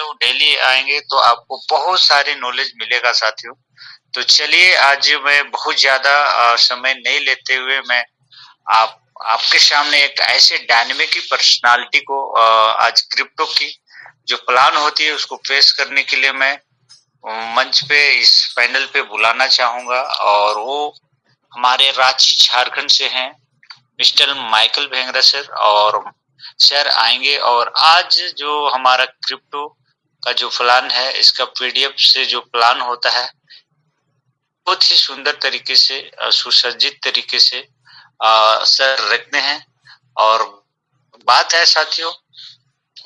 वो डेली आएंगे तो आपको बहुत सारी नॉलेज मिलेगा साथियों। तो चलिए आज मैं बहुत ज्यादा समय नहीं लेते हुए मैं आपके सामने एक ऐसे डायनेमिक की पर्सनालिटी को आज क्रिप्टो की जो प्लान होती है उसको पेश करने के लिए मैं मंच पे इस पैनल पे बुलाना चाहूंगा, और वो हमारे रांची झारखंड से हैं मिस्टर माइकल भेंगरा सर। और सर आएंगे और आज जो हमारा क्रिप्टो का जो प्लान है इसका पीडीएफ से जो प्लान होता है बहुत ही सुंदर तरीके से सुसज्जित तरीके से सर रखते हैं। और बात है साथियों,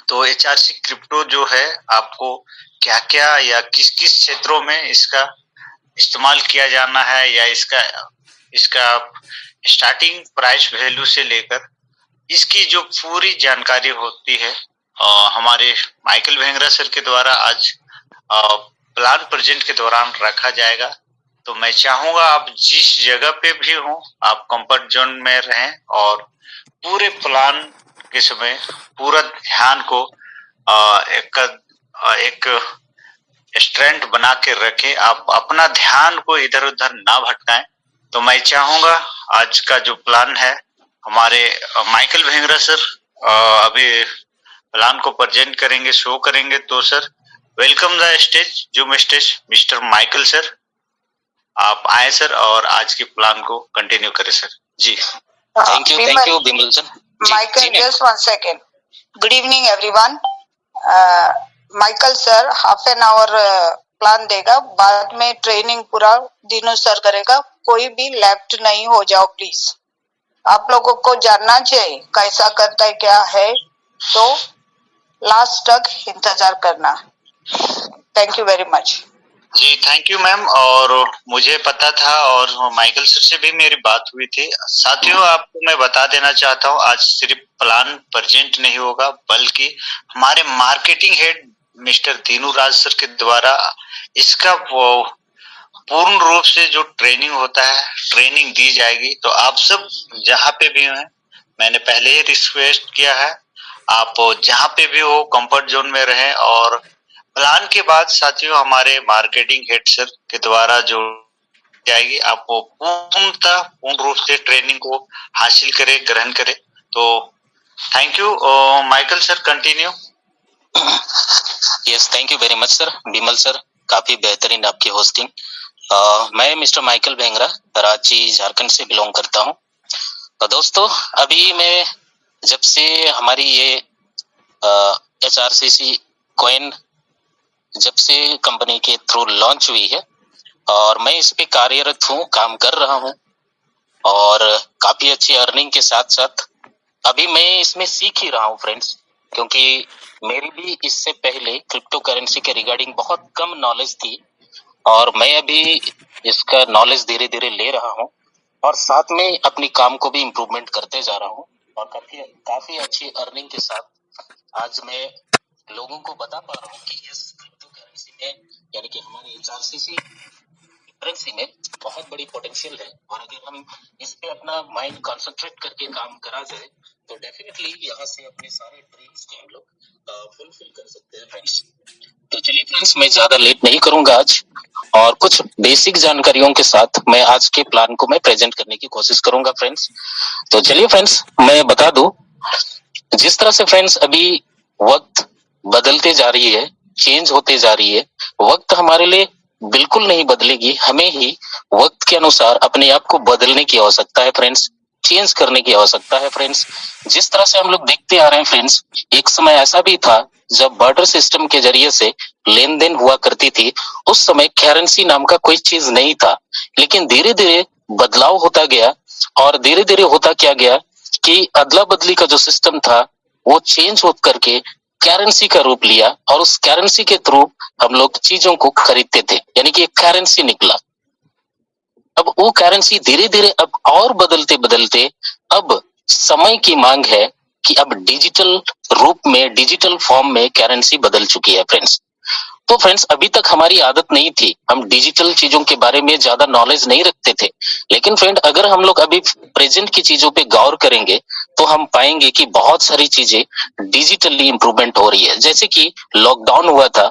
तो एचआरसी क्रिप्टो जो है आपको क्या क्या या किस किस क्षेत्रों में इसका इस्तेमाल किया जाना है या इसका इसका स्टार्टिंग प्राइस वैल्यू से लेकर इसकी जो पूरी जानकारी होती है हमारे माइकल भेंगरा सर के द्वारा आज प्लान प्रेजेंट के दौरान रखा जाएगा। तो मैं चाहूंगा आप जिस जगह पे भी हो आप कंफर्ट जोन में रहें और पूरे प्लान के समय पूरा ध्यान को एक स्ट्रेंथ बना के रखें, आप अपना ध्यान को इधर उधर ना भटकाएं। तो मैं चाहूंगा आज का जो प्लान है हमारे माइकल भेंगरा सर अभी प्लान को प्रेजेंट करेंगे, शो करेंगे। तो sir welcome the stage, zoom stage mister Michael sir, आप आए सर और आज के प्लान को कंटिन्यू करें सर जी। Thank you Bimal sir. Michael, just 1 second. Good evening, everyone. Michael sir half an hour plan देगा, बाद में ट्रेनिंग पूरा दिनों सर करेगा। कोई भी लेफ्ट नहीं हो जाओ प्लीज। आप लोगों को जानना चाहिए कैसा करता है क्या है, तो लास्ट तक इंतजार करना। थैंक यू वेरी मच जी। Thank you ma'am. और मुझे पता था और माइकल सर से भी मेरी बात हुई थी। साथियों आपको मैं बता देना चाहता हूँ आज सिर्फ प्लान प्रेजेंट नहीं होगा बल्कि हमारे मार्केटिंग हेड मिस्टर दीनू राज सर के द्वारा इसका पूर्ण रूप से जो ट्रेनिंग होता है ट्रेनिंग दी जाएगी। तो आप सब जहाँ पे भी हैं, मैंने पहले ही रिक्वेस्ट किया है आप जहाँ पे भी हो कंफर्ट जोन में रहें। और प्लान के बाद साथियों हमारे मार्केटिंग हेड सर के द्वारा जो जाएगी आपको पूर्ण रूप से ट्रेनिंग को हासिल करें, ग्रहण करें। तो thank you Michael sir, continue. Yes, thank you very much sir. Bimal sir काफी बेहतरीन आपकी होस्टिंग। मैं मिस्टर माइकल भेंगरा रांची झारखंड से बिलोंग करता हूँ। तो दोस्तों अभी मैं जब से हमारी ये HRCC कॉइन जब से कंपनी के थ्रू लॉन्च हुई है और मैं इस पे कार्यरत हूँ, काम कर रहा हूँ और काफी अच्छी अर्निंग के साथ साथ अभी मैं इसमें सीख ही रहा हूँ फ्रेंड्स, क्योंकि मेरी भी इससे पहले क्रिप्टो करेंसी के रिगार्डिंग बहुत कम नॉलेज थी और मैं अभी इसका नॉलेज धीरे धीरे ले रहा हूँ और साथ में अपनी काम को भी इम्प्रूवमेंट करते जा रहा हूँ और काफी अच्छी अर्निंग के साथ आज मैं लोगों को बता पा रहा हूँ कि इस क्रिप्टो करेंसी में यानी कि हमारी HRCC करेंसी में बहुत बड़ी पोटेंशियल है और अगर हम इस पे अपना माइंड कंसंट्रेट करके काम करा जाए तो डेफिनेटली यहाँ से अपने सारे ड्रीम्स को हम लोग फुलफिल कर सकते हैं फ्रेंड्स। तो चलिए फ्रेंड्स मैं ज्यादा लेट नहीं करूंगा आज और कुछ बेसिक जानकारियों के साथ मैं आज के प्लान को मैं प्रेजेंट करने की कोशिश करूंगा फ्रेंड्स। तो चलिए फ्रेंड्स मैं बता दूं, जिस तरह से फ्रेंड्स अभी वक्त बदलते जा रही है, चेंज होते जा रही है, वक्त हमारे लिए बिल्कुल नहीं बदलेगी, हमें ही वक्त के अनुसार अपने आप को बदलने की आवश्यकता है फ्रेंड्स, चेंज करने की आवश्यकता है फ्रेंड्स। जिस तरह से हम लोग देखते आ रहे हैं फ्रेंड्स, एक समय ऐसा भी था जब बार्टर सिस्टम के जरिए से लेन देन हुआ करती थी, उस समय करेंसी नाम का कोई चीज नहीं था, लेकिन धीरे धीरे बदलाव होता गया और धीरे धीरे होता क्या गया कि अदला बदली का जो सिस्टम था वो चेंज हो करके करेंसी का रूप लिया और उस करेंसी के थ्रू हम लोग चीजों को खरीदते थे, यानी कि एक करेंसी निकला। अब वो करेंसी धीरे धीरे अब और बदलते बदलते अब समय की मांग है कि अब डिजिटल रूप में, डिजिटल फॉर्म में करेंसी बदल चुकी है फ्रेंड्स। तो फ्रेंड्स अभी तक हमारी आदत नहीं थी, हम डिजिटल चीजों के बारे में ज्यादा नॉलेज नहीं रखते थे, लेकिन फ्रेंड अगर हम लोग अभी प्रेजेंट की चीजों पे गौर करेंगे तो हम पाएंगे कि बहुत सारी चीजें डिजिटली इम्प्रूवमेंट हो रही है। जैसे कि लॉकडाउन हुआ था,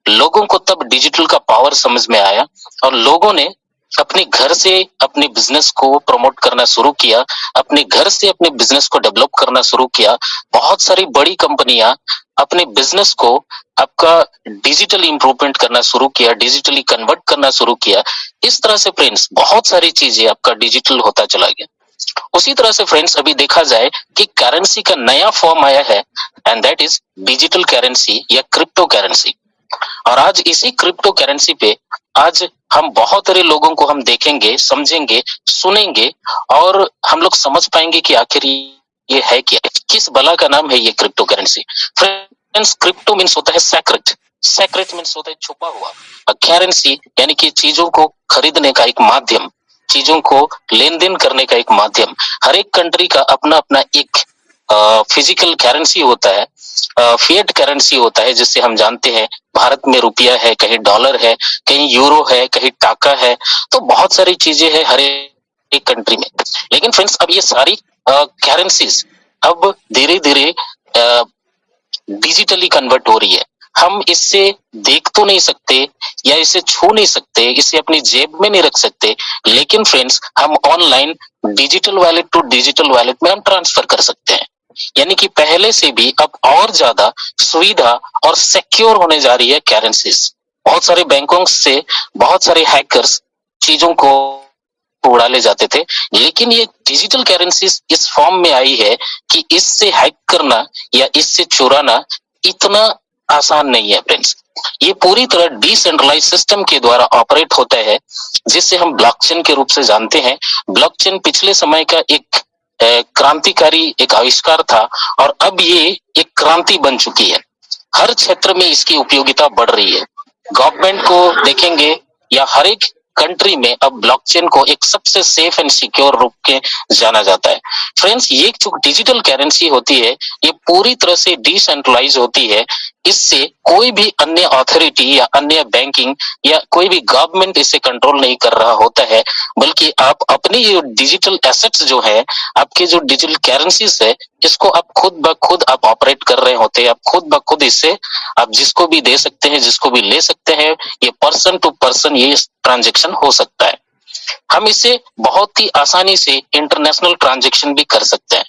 लोगों को तब डिजिटल का पावर समझ में आया और लोगों ने अपने घर से अपने बिजनेस को प्रमोट करना शुरू किया, अपने घर से अपने बिजनेस को डेवलप करना शुरू किया। बहुत सारी बड़ी कंपनियां अपने बिजनेस को आपका डिजिटली इम्प्रूवमेंट करना शुरू किया, डिजिटली कन्वर्ट करना शुरू किया। इस तरह से फ्रेंड्स बहुत सारी चीजें आपका डिजिटल होता चला गया। उसी तरह से फ्रेंड्स अभी देखा जाए कि करेंसी का नया फॉर्म आया है and that is digital currency या क्रिप्टो करेंसी। और आज इसी क्रिप्टो करेंसी पे आज हम बहुत सारे लोगों को हम देखेंगे, समझेंगे, सुनेंगे और हम लोग समझ पाएंगे कि आखिर ये है क्या, किस बला का नाम है ये crypto currency. Friends crypto means होता है सेक्रेट, सेक्रेट मीन्स होता है छुपा हुआ, करेंसी यानी कि चीजों को खरीदने का एक माध्यम, चीजों को लेन देन करने का एक माध्यम। हर एक कंट्री का अपना अपना एक फिजिकल करेंसी होता है, फिएट करेंसी होता है, जिससे हम जानते हैं भारत में रुपया है, कहीं डॉलर है, कहीं यूरो है, कहीं टाका है, तो बहुत सारी चीजें हैं हर एक कंट्री में। लेकिन फ्रेंड्स अब ये सारी करेंसीज अब धीरे धीरे डिजिटली कन्वर्ट हो रही है। हम इससे देख तो नहीं सकते या इसे छू नहीं सकते, इसे अपनी जेब में नहीं रख सकते, लेकिन फ्रेंड्स हम online digital wallet to digital wallet में हम ट्रांसफर कर सकते हैं। यानी कि पहले से भी अब और ज्यादा सुविधा और सिक्योर होने जा रही है करेंसीज। बहुत सारे बैंकों से बहुत सारे हैकर्स चीजों को उड़ा ले जाते थे, लेकिन ये डिजिटल करेंसीज इस फॉर्म में आई है कि इससे हैक करना या इससे चुराना इतना आसान नहीं है फ्रेंड्स। ये पूरी तरह डिसेंट्रलाइज सिस्टम के द्वारा ऑपरेट होता है, जिससे हम ब्लॉकचेन के रूप से जानते हैं। ब्लॉकचेन पिछले समय का एक क्रांतिकारी एक आविष्कार था और अब ये एक क्रांति बन चुकी है। हर क्षेत्र में इसकी उपयोगिता बढ़ रही है। गवर्नमेंट को देखेंगे या हर एक कंट्री में अब ब्लॉकचेन को एक सबसे सेफ एंड सिक्योर रूप के जाना जाता है। फ्रेंड्स ये जो डिजिटल करेंसी होती है ये पूरी तरह से डिसेंट्रलाइज होती है। इससे कोई भी अन्य अथॉरिटी या अन्य बैंकिंग या कोई भी गवर्नमेंट इसे कंट्रोल नहीं कर रहा होता है, बल्कि आप अपनी ये डिजिटल एसेट्स जो है, आपके जो डिजिटल करेंसीज है, इसको आप खुद ब खुद आप ऑपरेट कर रहे होते हैं। आप खुद ब खुद इससे आप जिसको भी दे सकते हैं, जिसको भी ले सकते हैं। ये पर्सन टू पर्सन ये ट्रांजेक्शन हो सकता है। हम इसे बहुत ही आसानी से इंटरनेशनल ट्रांजेक्शन भी कर सकते हैं।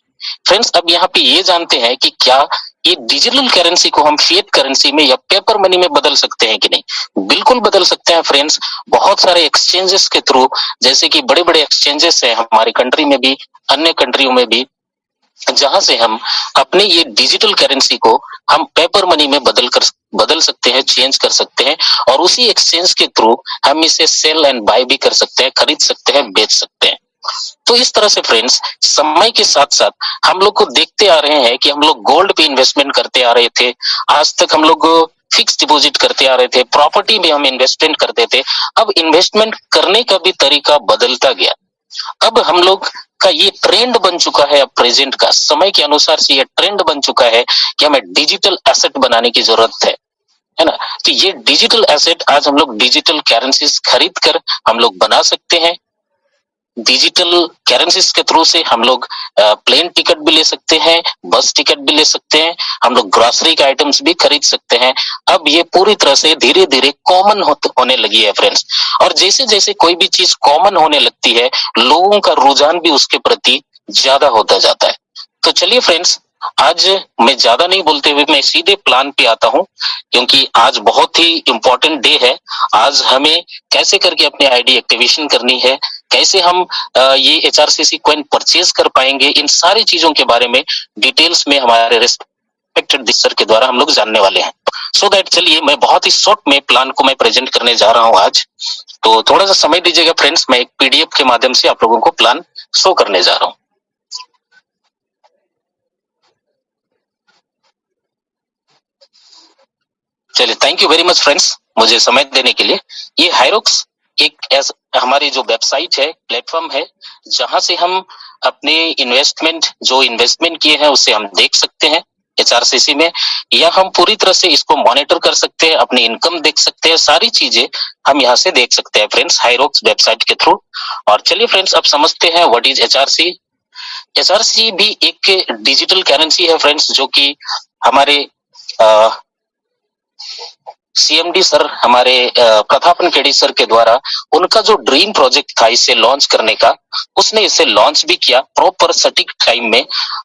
फ्रेंड्स अब यहाँ पे ये जानते हैं कि क्या ये डिजिटल करेंसी को हम फिएट करेंसी में या पेपर मनी में बदल सकते हैं कि नहीं। बिल्कुल बदल सकते हैं फ्रेंड्स। बहुत सारे एक्सचेंजेस के थ्रू, जैसे कि बड़े बड़े एक्सचेंजेस हैं हमारी कंट्री में भी, अन्य कंट्रियों में भी, जहां से हम अपने ये डिजिटल करेंसी को हम पेपर मनी में बदल सकते हैं, चेंज कर सकते हैं और उसी एक्सचेंज के थ्रू हम इसे सेल एंड बाय भी कर सकते हैं, खरीद सकते हैं, बेच सकते हैं। तो इस तरह से फ्रेंड्स समय के साथ साथ हम लोग को देखते आ रहे हैं कि हम लोग गोल्ड पे इन्वेस्टमेंट करते आ रहे थे, आज तक हम लोग फिक्स डिपॉजिट करते आ रहे थे, प्रॉपर्टी में हम इन्वेस्टमेंट करते थे। अब इन्वेस्टमेंट करने का भी तरीका बदलता गया। अब हम लोग का ये ट्रेंड बन चुका है, अब प्रेजेंट का समय के अनुसार से ये ट्रेंड बन चुका है कि हमें डिजिटल एसेट बनाने की जरूरत है ना। तो ये डिजिटल एसेट आज हम लोग डिजिटल करेंसीज खरीद कर हम लोग बना सकते हैं। डिजिटल करेंसीज के थ्रू से हम लोग प्लेन टिकट भी ले सकते हैं, बस टिकट भी ले सकते हैं, हम लोग ग्रोसरी के आइटम्स भी खरीद सकते हैं। अब ये पूरी तरह से धीरे धीरे कॉमन होने लगी है फ्रेंड्स। और जैसे जैसे कोई भी चीज कॉमन होने लगती है, लोगों का रुझान भी उसके प्रति ज्यादा होता जाता है। तो चलिए फ्रेंड्स, आज मैं ज्यादा नहीं बोलते हुए मैं सीधे प्लान पे आता हूं, क्योंकि आज बहुत ही इंपॉर्टेंट डे है। आज हमें कैसे करके अपनी आईडी एक्टिवेशन करनी है, कैसे हम ये एचआरसीसी कॉइन परचेज कर पाएंगे, इन सारी चीजों के बारे में डिटेल्स में हमारे रेस्पेक्टेड सर के द्वारा हम लोग जानने वाले हैं। सो दैट चलिए मैं बहुत ही शॉर्ट में प्लान को मैं प्रेजेंट करने जा रहा हूं आज। तो थोड़ा सा समय दीजिएगा फ्रेंड्स, मैं एक पीडीएफ के माध्यम से आप लोगों को प्लान शो करने जा रहा हूं। चलिए, thank you very much friends मुझे समय देने के लिए। ये हायरोक्स एक हमारी जो वेबसाइट है, प्लेटफॉर्म है, जहां से हम अपने इन्वेस्टमेंट किए हैं उसे हम देख सकते हैं एचआरसीसी में, या हम पूरी तरह से इसको मॉनिटर कर सकते हैं, अपनी इनकम देख सकते हैं, सारी चीजें हम यहाँ से देख सकते हैं फ्रेंड्स हायरोक्स वेबसाइट के थ्रू। और चलिए फ्रेंड्स अब समझते हैं व्हाट इज एचआरसी। एचआरसी भी एक डिजिटल करेंसी है फ्रेंड्स, जो कि हमारे सीएमडी सर, हमारे प्रतापन केडी सर के द्वारा उनका जो ड्रीम प्रोजेक्ट था इसे लॉन्च करने का, उसने इसे लॉन्च भी किया प्रॉपर सटीक टाइम में।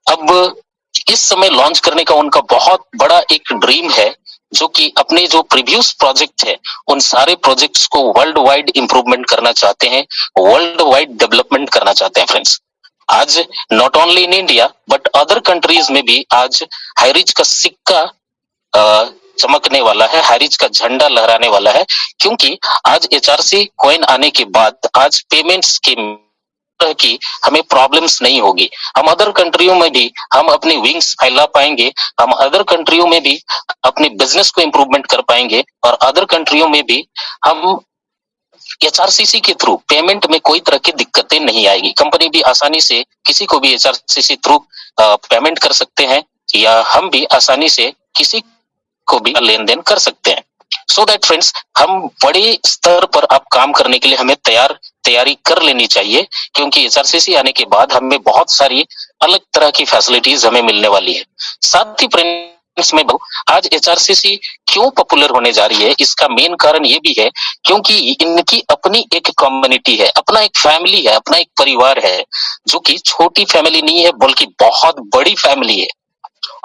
अब इस समय लॉन्च करने का उनका बहुत बड़ा एक ड्रीम है, जो कि अपने जो प्रीवियस प्रोजेक्ट है उन सारे प्रोजेक्ट्स को वर्ल्ड वाइड इंप्रूवमेंट करना चाहते हैं, वर्ल्ड वाइड डेवलपमेंट करना चाहते हैं फ्रेंड्स। आज not only in India but other countries में भी आज हाईरिच का सिक्का चमकने वाला है, हाईरिच का झंडा लहराने वाला है, क्योंकि आज एचआरसी कॉइन आने के बाद आज पेमेंट्स की हमें प्रॉब्लम्स नहीं होगी। हम अदर कंट्रियों में भी हम अपनी विंग्स फैला पाएंगे, हम अदर कंट्रियों में भी अपने बिजनेस को इंप्रूवमेंट कर पाएंगे, और अदर कंट्रियों में भी हम एचआरसीसी के थ्रू पेमेंट में कोई तरह की दिक्कतें नहीं आएगी। कंपनी भी आसानी से किसी को भी एचआरसीसी थ्रू पेमेंट कर सकते हैं, या हम भी आसानी से किसी को भी लेन देन कर सकते हैं। सो दैट फ्रेंड्स, हम बड़े स्तर पर अब काम करने के लिए हमें तैयारी कर लेनी चाहिए, क्योंकि एचआरसीसी आने के बाद हमें बहुत सारी अलग तरह की फैसिलिटीज हमें मिलने वाली है। साथ ही फ्रेंड्स में आज एचआरसीसी क्यों पॉपुलर होने जा रही है, इसका मेन कारण ये भी है क्योंकि इनकी अपनी एक कम्युनिटी है, अपना एक फैमिली है, अपना एक परिवार है, जो कि छोटी फैमिली नहीं है बल्कि बहुत बड़ी फैमिली है।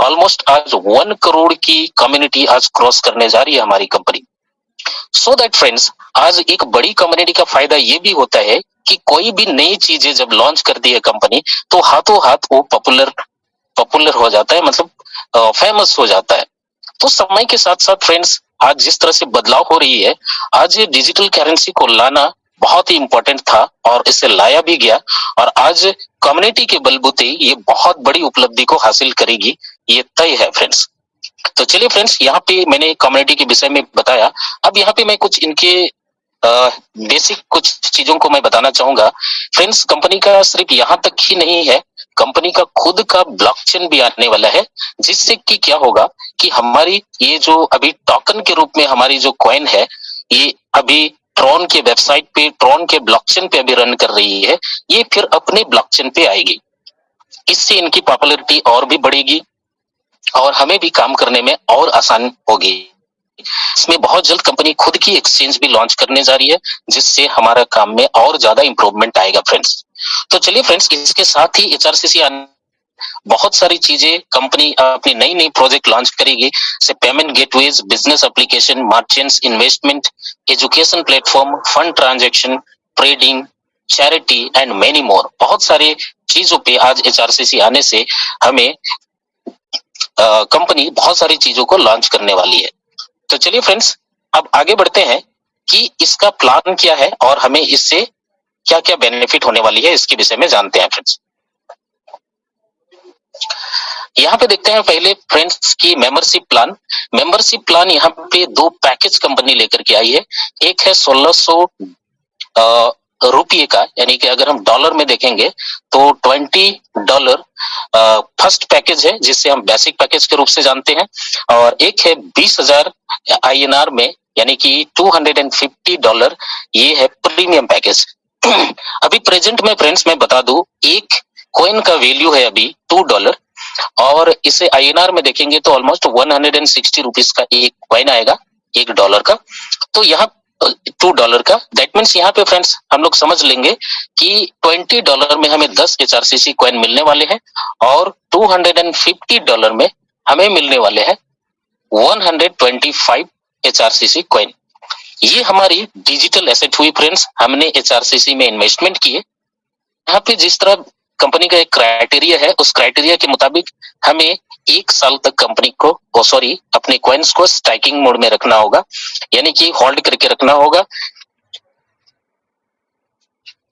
ऑलमोस्ट आज 1 करोड़ की कम्युनिटी आज क्रॉस करने जा रही है हमारी कंपनी। सो दैट फ्रेंड्स, आज एक बड़ी कम्युनिटी का फायदा ये भी होता है कि कोई भी नई चीजें जब लॉन्च करती है कंपनी, तो हाथों हाथ वो पॉपुलर हो जाता है, मतलब फेमस हो जाता है। तो समय के साथ साथ फ्रेंड्स, आज जिस तरह से बदलाव हो रही है, आज ये डिजिटल करेंसी को लाना बहुत ही इंपॉर्टेंट था और इसे लाया भी गया, और आज कम्युनिटी के बलबूते ये बहुत बड़ी उपलब्धि को हासिल करेगी, ये तय है फ्रेंड्स। तो चलिए फ्रेंड्स, यहाँ पे मैंने कम्युनिटी के विषय में बताया। अब यहाँ पे मैं कुछ इनके बेसिक कुछ चीजों को मैं बताना चाहूंगा फ्रेंड्स। कंपनी का सिर्फ यहाँ तक ही नहीं है, कंपनी का खुद का ब्लॉकचेन भी आने वाला है, जिससे कि क्या होगा कि हमारी ये जो अभी टोकन के रूप में हमारी जो कॉइन है, ये अभी ट्रॉन के वेबसाइट पे, ट्रॉन के ब्लॉकचेन पे अभी रन कर रही है, ये फिर अपने ब्लॉकचेन पे आएगी। इससे इनकी पॉपुलैरिटी और भी बढ़ेगी और हमें भी काम करने में और आसान होगी। इसमें बहुत जल्द कंपनी खुद की एक्सचेंज भी लॉन्च करने जा रही है, जिससे हमारा काम में और ज्यादा इंप्रूवमेंट आएगा फ्रेंड्स। तो चलिए फ्रेंड्स, इसके साथ ही एचआरसीसी बहुत सारी चीजें कंपनी अपनी नई नई प्रोजेक्ट लॉन्च करेगी, जैसे payment gateways, business application, merchants, investment, education platform, fund transaction, trading, charity and many more. बहुत सारे चीजों पे आज एचआरसीसी आने से हमें कंपनी बहुत सारी चीजों को लॉन्च करने वाली है। तो चलिए फ्रेंड्स, अब आगे बढ़ते हैं कि इसका प्लान क्या है और हमें इससे क्या क्या बेनिफिट होने वाली है, इसके विषय में जानते हैं फ्रेंड्स। यहाँ पे देखते हैं पहले फ्रेंड्स की मेंबरशिप प्लान। मेंबरशिप प्लान यहाँ पे 2 पैकेज कंपनी लेकर के आई है। एक है 1600 रुपये का, यानी कि अगर हम डॉलर में देखेंगे तो $20 फर्स्ट पैकेज है, जिससे हम बेसिक पैकेज के रूप से जानते हैं, और एक है 20,000 INR में, यानी कि $250, ये है प्रीमियम पैकेज। अभी प्रेजेंट में फ्रेंड्स मैं बता दूं, एक कॉइन का वैल्यू है अभी $2, और इसे INR में देखेंगे तो ऑलमोस्ट 160 रुपीज का एक कॉइन आएगा, $1 का। तो यहाँ $2 का, दैट मीन्स यहाँ पे फ्रेंड्स हम लोग समझ लेंगे कि $20 में हमें 10 एचआरसीसी कॉइन मिलने वाले हैं, और $250 में हमें मिलने वाले हैं 125 एचआरसीसी कॉइन। ये हमारी डिजिटल एसेट हुई फ्रेंड्स, हमने एचआरसीसी में इन्वेस्टमेंट किए। यहाँ पे जिस तरह कंपनी का एक क्राइटेरिया है, उस क्राइटेरिया के मुताबिक हमें 1 साल तक कंपनी को अपने कॉइन्स को स्टाइकिंग मोड में रखना होगा, यानी कि होल्ड करके रखना होगा,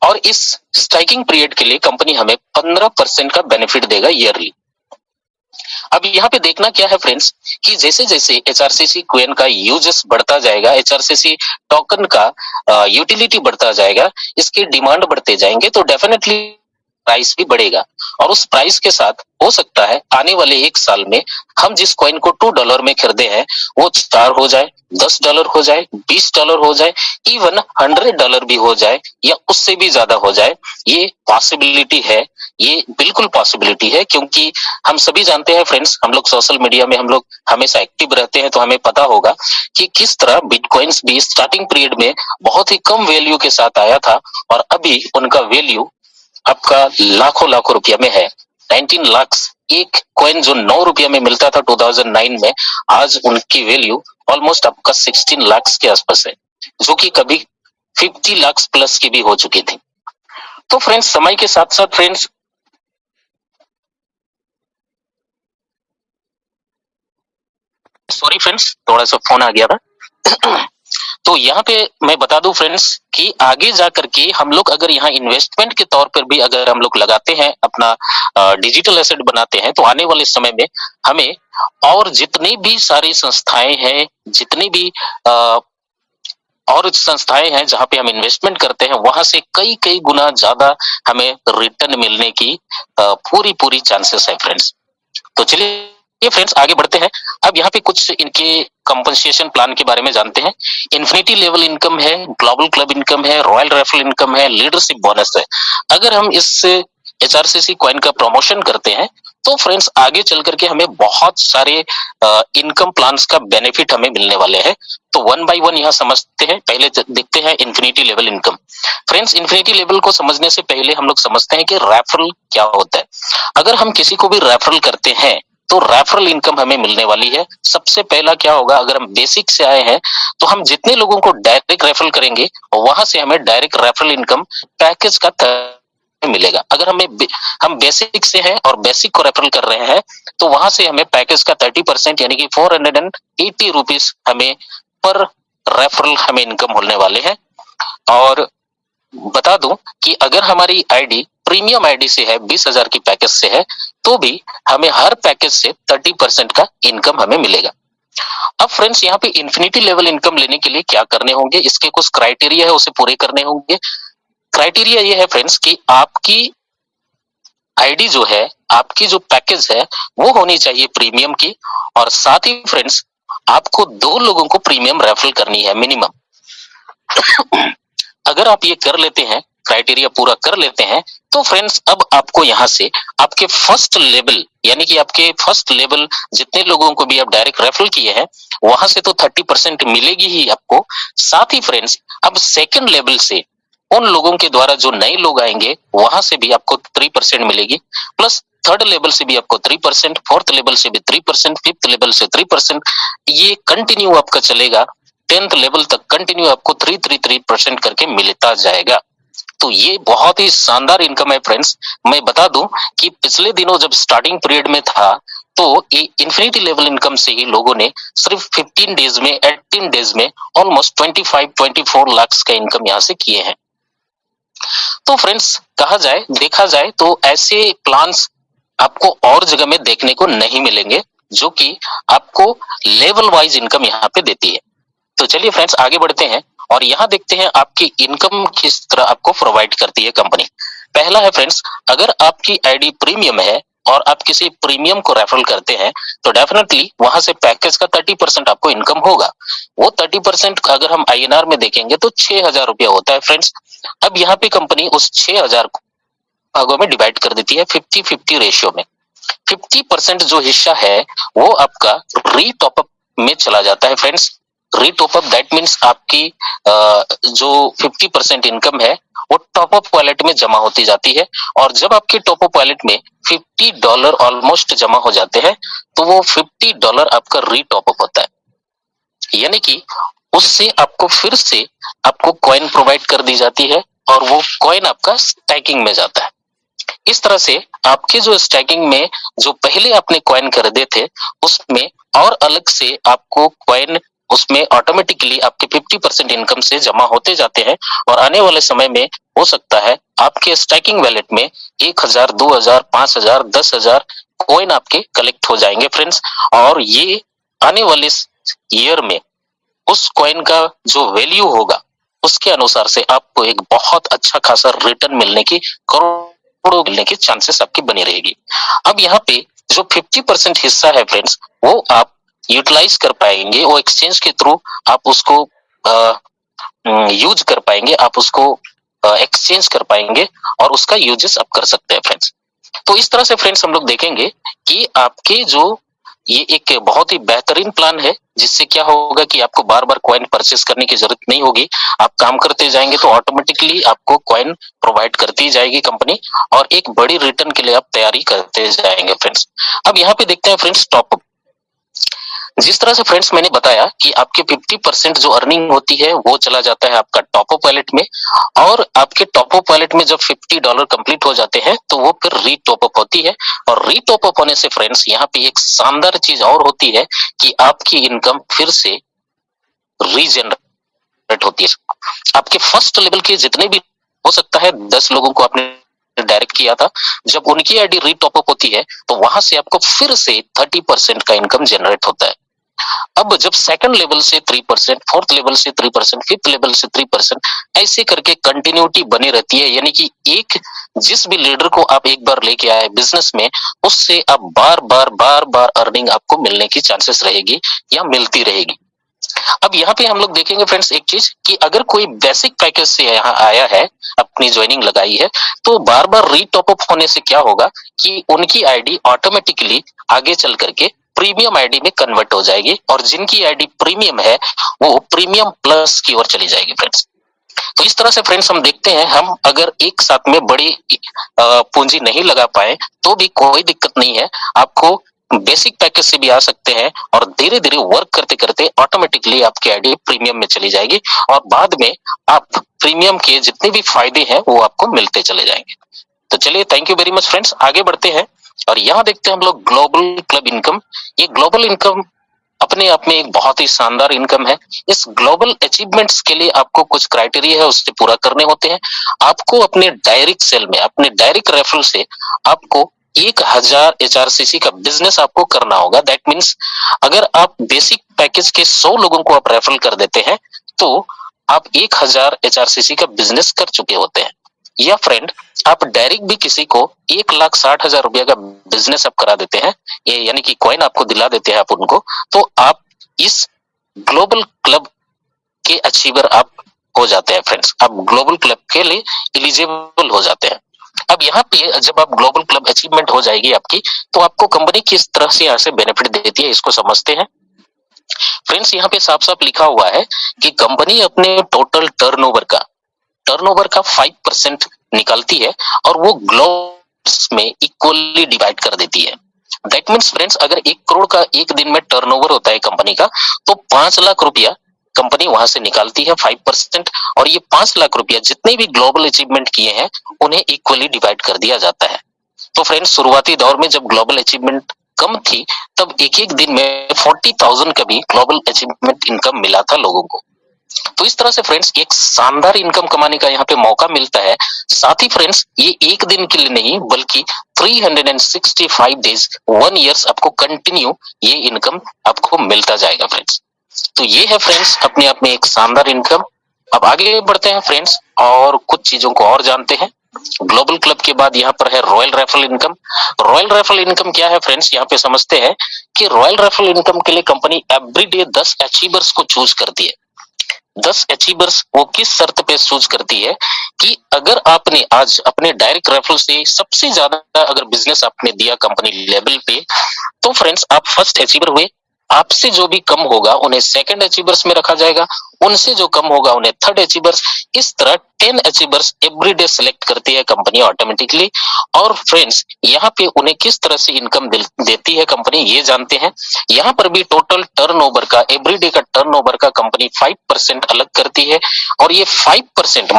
और इस स्टाइकिंग पीरियड के लिए कंपनी हमें 15% का बेनिफिट देगा ईयरली। अब यहाँ पे देखना क्या है फ्रेंड्स कि जैसे जैसे एचआरसीसी कॉइन का यूजेस बढ़ता जाएगा, एचआरसीसी टोकन का यूटिलिटी बढ़ता जाएगा, इसके डिमांड बढ़ते जाएंगे, तो डेफिनेटली प्राइस भी बढ़ेगा, और उस प्राइस के साथ हो सकता है आने वाले 1 साल में हम जिस कॉइन को $2 में खरीदे हैं वो $4 हो जाए, $10 हो जाए, $20 हो जाए, इवन $100 भी हो जाए, या उससे भी ज्यादा हो जाए। ये पॉसिबिलिटी है ये बिल्कुल पॉसिबिलिटी है, क्योंकि हम सभी जानते हैं फ्रेंड्स, हम लोग सोशल मीडिया में हम लोग हमेशा एक्टिव रहते हैं, तो हमें पता होगा कि किस तरह बिटकॉइंस भी स्टार्टिंग पीरियड में बहुत ही कम वैल्यू के साथ आया था और अभी उनका वैल्यू आपका लाखों लाखों रुपया में है। 19 लाख एक कॉइन जो 9 रुपया में मिलता था 2009 में, आज उनकी वैल्यू ऑलमोस्ट आपका 16 लाख के आसपास है, जो कि कभी 50 लाख प्लस की भी हो चुकी थी। तो फ्रेंड्स, समय के साथ साथ फ्रेंड्स, सॉरी फ्रेंड्स, थोड़ा सा फोन आ गया था। तो यहाँ पे मैं बता दूं फ्रेंड्स कि आगे जाकर के हम लोग अगर यहाँ इन्वेस्टमेंट के तौर पर भी अगर हम लोग लगाते हैं, अपना डिजिटल एसेट बनाते हैं, तो आने वाले समय में हमें और जितनी भी सारी संस्थाएं हैं, जितनी भी और संस्थाएं हैं जहां पे हम इन्वेस्टमेंट करते हैं, वहां से कई कई गुना ज्यादा हमें रिटर्न मिलने की पूरी पूरी चांसेस है फ्रेंड्स। तो चलिए फ्रेंड्स, आगे बढ़ते हैं। अब यहाँ पे कुछ इनके कंपनसेशन प्लान के बारे में जानते हैं। इन्फिनिटी लेवल इनकम है, ग्लोबल क्लब इनकम है, रॉयल रेफरल इनकम है, लीडरशिप बोनस है। अगर हम इस HRCC कॉइन का प्रमोशन करते हैं तो फ्रेंड्स आगे चल करके हमें बहुत सारे इनकम प्लान्स का बेनिफिट हमें मिलने वाले हैं। तो वन बाय वन यहाँ समझते हैं। पहले देखते हैं infinity level income. Friends, infinity level को समझने से पहले हम लोग समझते हैं कि रेफरल क्या होता है। अगर हम किसी को भी रेफरल करते हैं तो रेफरल इनकम हमें मिलने वाली है। सबसे पहला क्या होगा, अगर हम बेसिक से आए हैं तो हम जितने लोगों को डायरेक्ट रेफरल करेंगे वहां से हमें डायरेक्ट रेफरल इनकम पैकेज का मिलेगा। अगर हम बेसिक से हैं और बेसिक को रेफरल कर रहे हैं तो वहां से हमें पैकेज का 30% यानी कि 480 रुपीज हमें पर रेफरल हमें इनकम होने वाले हैं। और बता दूं कि अगर हमारी आईडी प्रीमियम आईडी से है, 20,000 की पैकेज से है, तो भी हमें हर पैकेज से 30% का इनकम हमें मिलेगा। अब फ्रेंड्स, यहाँ पे इन्फिनिटी लेवल इनकम लेने के लिए क्या करने होंगे, इसके कुछ क्राइटेरिया है, उसे पूरे करने होंगे। क्राइटेरिया ये है फ्रेंड्स कि आपकी आईडी जो है, आपकी जो पैकेज है वो होनी चाहिए प्रीमियम की, और साथ ही फ्रेंड्स आपको 2 लोगों को प्रीमियम रेफरल करनी है मिनिमम। अगर आप ये कर लेते हैं, क्राइटेरिया पूरा कर लेते हैं, तो फ्रेंड्स अब आपको यहाँ से आपके फर्स्ट लेवल यानी कि आपके फर्स्ट लेवल जितने लोगों को भी आप डायरेक्ट रेफरल किए हैं वहां से तो 30% मिलेगी ही आपको। साथ ही फ्रेंड्स अब सेकंड लेवल से उन लोगों के द्वारा जो नए लोग आएंगे वहां से भी आपको 3% मिलेगी, प्लस थर्ड लेवल से भी आपको 3%, फोर्थ लेवल से भी 3%, फिफ्थ लेवल से 3%, ये कंटिन्यू आपका चलेगा। 10th लेवल तक कंटिन्यू आपको 3% करके मिलता जाएगा। तो ये बहुत ही शानदार इनकम है फ्रेंड्स। मैं बता दूं कि पिछले दिनों जब स्टार्टिंग पीरियड में था तो ये इन्फिनिटी लेवल इनकम से ही लोगों ने सिर्फ 15 डेज में, 18 डेज में ऑलमोस्ट 25-24 लाख का इनकम यहाँ से किए हैं। तो फ्रेंड्स देखा जाए तो ऐसे प्लान्स आपको और जगह में देखने को नहीं मिलेंगे जो कि आपको लेवल वाइज इनकम यहाँ पे देती है। तो चलिए फ्रेंड्स आगे बढ़ते हैं और यहाँ देखते हैं आपकी इनकम किस तरह आपको प्रोवाइड करती है कंपनी। पहला है फ्रेंड्स, अगर आपकी आईडी प्रीमियम है और आप किसी प्रीमियम को रेफरल करते हैं तो डेफिनेटली वहां से पैकेज का 30% आपको इनकम होगा। वो 30% अगर हम INR में देखेंगे तो 6,000 रुपया होता है फ्रेंड्स। अब यहाँ पे कंपनी उस 6,000 को भागों में डिवाइड कर देती है 50-50 रेशियो में। 50% जो हिस्सा है वो आपका री टॉपअप में चला जाता है फ्रेंड्स। री टॉपअप दैट मीन्स आपकी जो 50% इनकम है वो टॉपअप वॉलेट में जमा होती जाती है, और जब आपके टॉपअप वॉलेट में $50 ऑलमोस्ट जमा हो जाते हैं तो वो $50 आपका री टॉपअप होता है, यानी कि उससे आपको फिर से आपको कॉइन प्रोवाइड कर दी जाती है और वो कॉइन आपका स्टैकिंग में जाता है। इस तरह से आपके जो स्टैकिंग में जो पहले आपने कॉइन खरीदे थे उसमें और अलग से आपको कॉइन उसमें ऑटोमेटिकली आपके 50% इनकम से जमा होते जाते हैं, और आने वाले समय में हो सकता है आपके स्टैकिंग वैलेट में 1,000, 2,000, 5,000, 10,000 कॉइन आपके कलेक्ट हो जाएंगे फ्रेंड्स। और ये आने वाले ईयर में उस कॉइन का जो वैल्यू होगा उसके अनुसार से आपको एक बहुत अच्छा खासा रिटर्न मिलने की, करोड़ों मिलने की चांसेस आपकी बनी रहेगी। अब यहाँ पे जो 50% हिस्सा है फ्रेंड्स वो आप यूटिलाइज कर पाएंगे, वो एक्सचेंज के थ्रू आप उसको यूज कर पाएंगे, आप उसको एक्सचेंज कर पाएंगे और उसका यूजेस आप कर सकते हैं फ्रेंड्स। तो इस तरह से फ्रेंड्स हम लोग देखेंगे कि आपके जो ये एक बहुत ही बेहतरीन प्लान है, जिससे क्या होगा कि आपको बार-बार कॉइन परचेस करने की जरूरत नहीं होगी। आप काम करते जाएंगे तो ऑटोमेटिकली आपको कॉइन प्रोवाइड करती जाएगी कंपनी, और एक बड़ी रिटर्न के लिए आप तैयारी करते जाएंगे फ्रेंड्स। अब यहाँ पे देखते हैं फ्रेंड्स टॉपअप। जिस तरह से फ्रेंड्स मैंने बताया कि आपके 50% जो अर्निंग होती है वो चला जाता है आपका टॉपअप वॉलेट में, और आपके टॉपअप वॉलेट में जब $50 कंप्लीट हो जाते हैं तो वो फिर री टॉपअप होती है। और री टॉपअप होने से फ्रेंड्स यहाँ पे एक शानदार चीज और होती है कि आपकी इनकम फिर से रीजनरेट होती है। आपके फर्स्ट लेवल के जितने भी, हो सकता है 10 लोगों को आपने डायरेक्ट किया था, जब उनकी आईडी री टॉपअप होती है तो वहां से आपको फिर से 30% का इनकम जनरेट होता है। अब जब सेकंड लेवल से 3%, फोर्थ लेवल से 3%, फिफ्थ लेवल से 3%, ऐसे करके कंटिन्यूटी बनी रहती है। यानी कि एक जिस भी लीडर को आप एक बार लेके आए बिजनेस में, उससे आप बार बार अर्निंग आपको मिलने की चांसेस रहेगी या मिलती रहेगी। अब यहाँ पे हम लोग देखेंगे फ्रेंड्स एक चीज कि अगर कोई बेसिक पैकेज से यहाँ आया है, अपनी ज्वाइनिंग लगाई है, तो बार बार री टॉपअप होने से क्या होगा कि उनकी आईडी ऑटोमेटिकली आगे चल करके प्रीमियम आईडी में कन्वर्ट हो जाएगी, और जिनकी आईडी प्रीमियम है वो प्रीमियम प्लस की ओर चली जाएगी फ्रेंड्स। तो इस तरह से फ्रेंड्स हम देखते हैं, हम अगर एक साथ में बड़ी पूंजी नहीं लगा पाए तो भी कोई दिक्कत नहीं है। आपको बेसिक पैकेज से भी आ सकते हैं, और धीरे धीरे वर्क करते करते ऑटोमेटिकली आपकी आईडी प्रीमियम में चली जाएगी, और बाद में आप प्रीमियम के जितने भी फायदे हैं वो आपको मिलते चले जाएंगे। तो चलिए, thank you very much friends, आगे बढ़ते हैं और यहाँ देखते हैं हम लोग ग्लोबल क्लब इनकम। ये ग्लोबल इनकम अपने आप में एक बहुत ही शानदार इनकम है। इस ग्लोबल अचीवमेंट्स के लिए आपको कुछ क्राइटेरिया है, उससे पूरा करने होते हैं। आपको अपने डायरेक्ट सेल में, अपने डायरेक्ट रेफरल से आपको 1000 HRCC का बिजनेस आपको करना होगा। दैट मीन्स अगर आप बेसिक पैकेज के 100 लोगों को आप रेफरल कर देते हैं तो आप 1000 HRCC का बिजनेस कर चुके होते हैं। या फ्रेंड, आप डायरेक्ट भी किसी को 1,60,000 रुपया का बिजनेस आप करा देते हैं, ये यानी कि कॉइन आपको दिला देते हैं आप उनको, तो आप इस ग्लोबल क्लब के अचीवर आप हो जाते हैं फ्रेंड्स। आप ग्लोबल क्लब के लिए एलिजिबल हो जाते हैं। अब यहाँ पे जब आप ग्लोबल क्लब अचीवमेंट हो जाएगी आपकी, तो आपको कंपनी किस तरह से यहाँ से बेनिफिट देती है इसको समझते हैं फ्रेंड्स। यहाँ पे साफ साफ लिखा हुआ है कि कंपनी अपने टोटल टर्नओवर का 5% निकालती है, और वो ग्लोब्स में इक्वली डिवाइड कर देती है। दैट मीन्स फ्रेंड्स, अगर 1 करोड़ का एक दिन में टर्नओवर होता है कंपनी का, तो 5 लाख रुपया कंपनी वहां से निकालती है 5%, और ये 5 लाख रुपया जितने भी ग्लोबल अचीवमेंट किए हैं उन्हें इक्वली डिवाइड कर दिया जाता है। तो फ्रेंड्स, शुरुआती दौर में जब ग्लोबल अचीवमेंट कम थी, तब एक एक दिन में 40,000 का भी ग्लोबल अचीवमेंट इनकम मिला था लोगों को। तो इस तरह से फ्रेंड्स एक शानदार इनकम कमाने का यहाँ पे मौका मिलता है। साथ ही फ्रेंड्स, ये एक दिन के लिए नहीं बल्कि 365 डेज, 1 ईयर्स आपको कंटिन्यू ये इनकम आपको मिलता जाएगा फ्रेंड्स। तो ये है फ्रेंड्स अपने आप में एक शानदार इनकम। अब आगे बढ़ते हैं फ्रेंड्स और कुछ चीजों को और जानते हैं। ग्लोबल क्लब के बाद यहाँ पर है royal referral income. Royal referral income क्या है फ्रेंड्स, यहाँ पे समझते हैं कि रॉयल रेफरल इनकम के लिए कंपनी एवरीडे 10 अचीवर्स को चूज करती है। 10 अचीवर्स वो किस शर्त पे चूज करती है कि अगर आपने आज अपने डायरेक्ट रेफरल से सबसे ज्यादा अगर बिजनेस आपने दिया कंपनी लेवल पे, तो फ्रेंड्स आप फर्स्ट अचीवर हुए। आपसे जो भी कम होगा उन्हें सेकंड अचीवर्स में रखा जाएगा, उनसे जो कम होगा उन्हें थर्ड अचीवर्स। इस तरह 10 अचीवर्स एवरीडे सिलेक्ट करती है कंपनी ऑटोमेटिकली। और फ्रेंड्स, यहाँ पे उन्हें किस तरह से इनकम देती है कंपनी, ये जानते हैं। यहाँ पर भी टोटल टर्नओवर का, एवरीडे का टर्नओवर का कंपनी 5% अलग करती है। और ये 5%